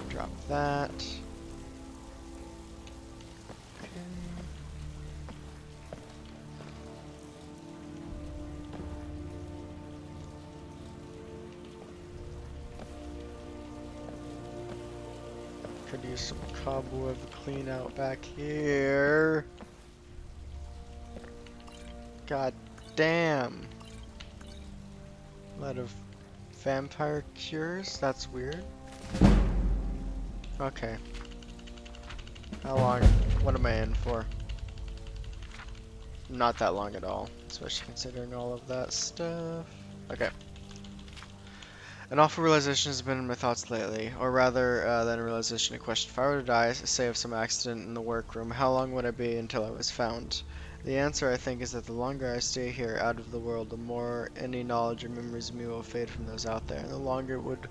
drop that. Okay. Could use some cobweb clean out back here. God damn. A lot of vampire cures? That's weird. Okay. How long? What am I in for? Not that long at all, especially considering all of that stuff. Okay. An awful realization has been in my thoughts lately, or rather than a realization, a question. If I were to die, say of some accident in the workroom, how long would I be until I was found? The answer, I think, is that the longer I stay here, out of the world, the more any knowledge or memories of me will fade from those out there, and the longer it would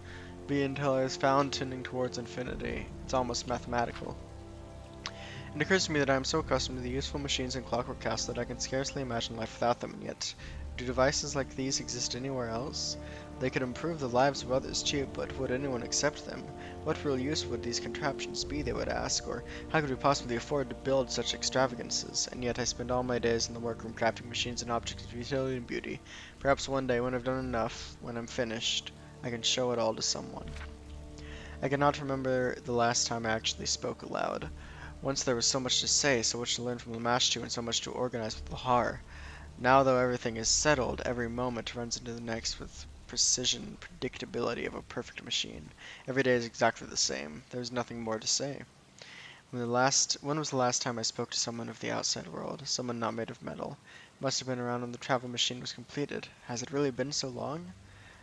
be until I was found tending towards infinity. It's almost mathematical. It occurs to me that I am so accustomed to the useful machines in Clockwork Castle that I can scarcely imagine life without them, and yet, do devices like these exist anywhere else? They could improve the lives of others too, but would anyone accept them? What real use would these contraptions be, they would ask, or how could we possibly afford to build such extravagances? And yet I spend all my days in the workroom crafting machines and objects of utility and beauty. Perhaps one day, when I've done enough, when I'm finished, I can show it all to someone. I cannot remember the last time I actually spoke aloud. Once there was so much to say, so much to learn from Lamashtu, and so much to organize with Lahar. Now, though everything is settled, every moment runs into the next with precision and predictability of a perfect machine. Every day is exactly the same. There is nothing more to say. When was the last time I spoke to someone of the outside world? Someone not made of metal. It must have been around when the travel machine was completed. Has it really been so long?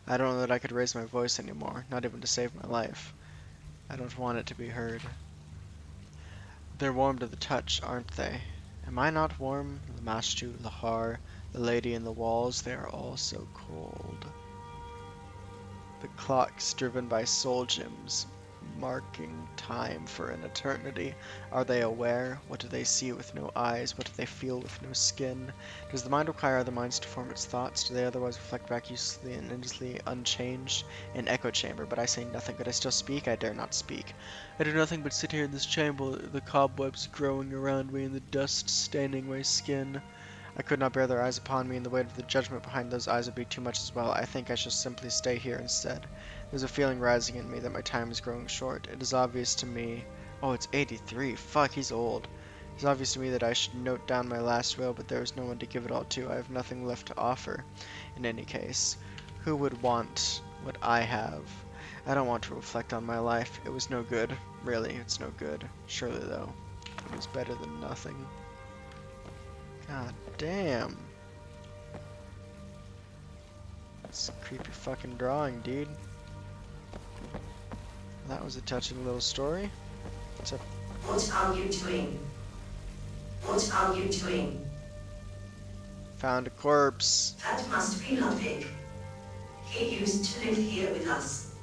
I don't know that I could raise my voice anymore, not even to save my life. I don't want it to be heard. They're warm to the touch, aren't they? Am I not warm? Lamashtu, Lahar, the lady in the walls, they are all so cold. The clocks driven by soul gems, marking time for an eternity. Are they aware? What do they see with no eyes? What do they feel with no skin? Does the mind require other minds to form its thoughts? Do they otherwise reflect back uselessly and endlessly unchanged? An echo chamber, but I say nothing. Could I still speak? I dare not speak. I do nothing but sit here in this chamber, the cobwebs growing around me and the dust staining my skin. I could not bear their eyes upon me, and the weight of the judgment behind those eyes would be too much as well. I think I shall simply stay here instead. There's a feeling rising in me that my time is growing short. It is obvious to me... Oh, it's 83. Fuck, he's old. It's obvious to me that I should note down my last will, but there is no one to give it all to. I have nothing left to offer. In any case, who would want what I have? I don't want to reflect on my life. It was no good. Really, it's no good. Surely, though, it was better than nothing. God damn. It's a creepy fucking drawing, dude. That was a touching little story. What's up? What are you doing? What are you doing? Found a corpse. That must be Ludwig. He used to live here with us.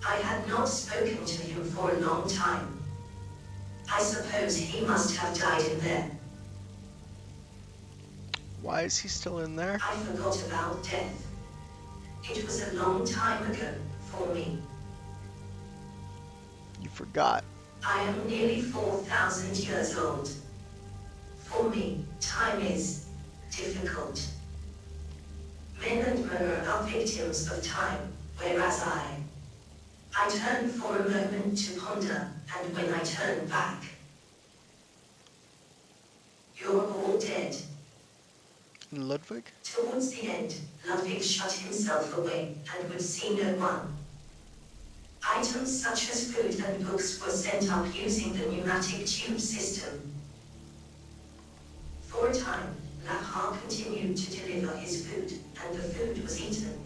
I had not spoken to him for a long time. I suppose he must have died in there. Why is he still in there? I forgot about death. It was a long time ago for me. You forgot. I am nearly 4,000 years old. For me, time is difficult. Men and women are victims of time, whereas I turn for a moment to ponder, and when I turn back, you're all dead. Ludwig? Towards the end, Ludwig shut himself away and would see no one. Items such as food and books were sent up using the pneumatic tube system. For a time, Lahar continued to deliver his food, and the food was eaten.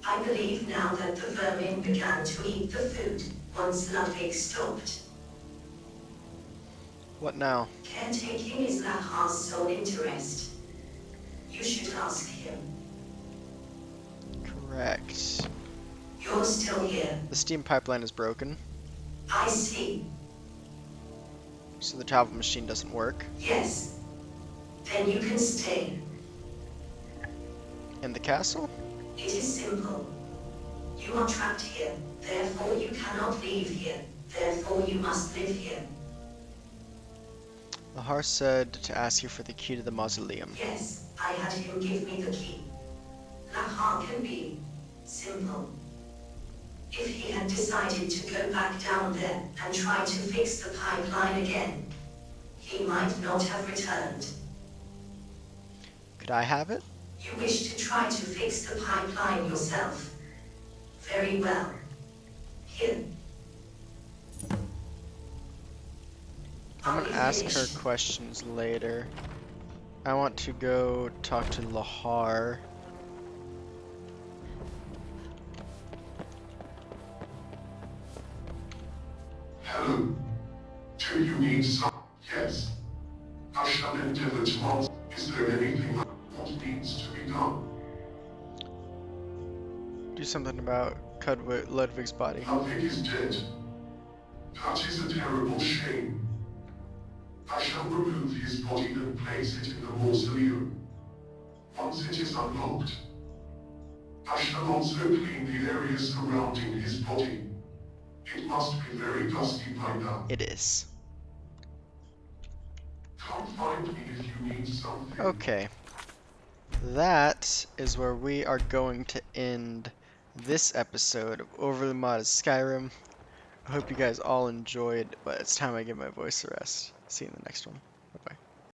I believe now that the vermin began to eat the food once Ludwig stopped. What now? Caretaking is Lahar's sole interest. You should ask him. Correct. You're still here. The steam pipeline is broken, I see. so the travel machine doesn't work. Yes. Then you can stay. In the castle? It is simple. You are trapped here, therefore you cannot leave here, therefore you must live here. Lahar said to ask you for the key to the mausoleum. Yes, I had him give me the key. Lahar can be simple. If he had decided to go back down there and try to fix the pipeline again, he might not have returned. Could I have it? You wish to try to fix the pipeline yourself. Very well. Here. I'm gonna ask her questions later. I want to go talk to Lahar. Hello. Do you need some? Yes. I shall endeavor to answer. Is there anything that needs to be done? Do something about Ludwig's body. Ludwig is dead. That is a terrible shame. I shall remove his body and place it in the mausoleum. Once it is unlocked, I shall also clean the area surrounding his body. It must be very dusty by now. It is. Come find me if you need something. Okay. That is where we are going to end this episode of Overly Modded Skyrim. I hope you guys all enjoyed, but it's time I give my voice a rest. See you in the next one. Bye-bye.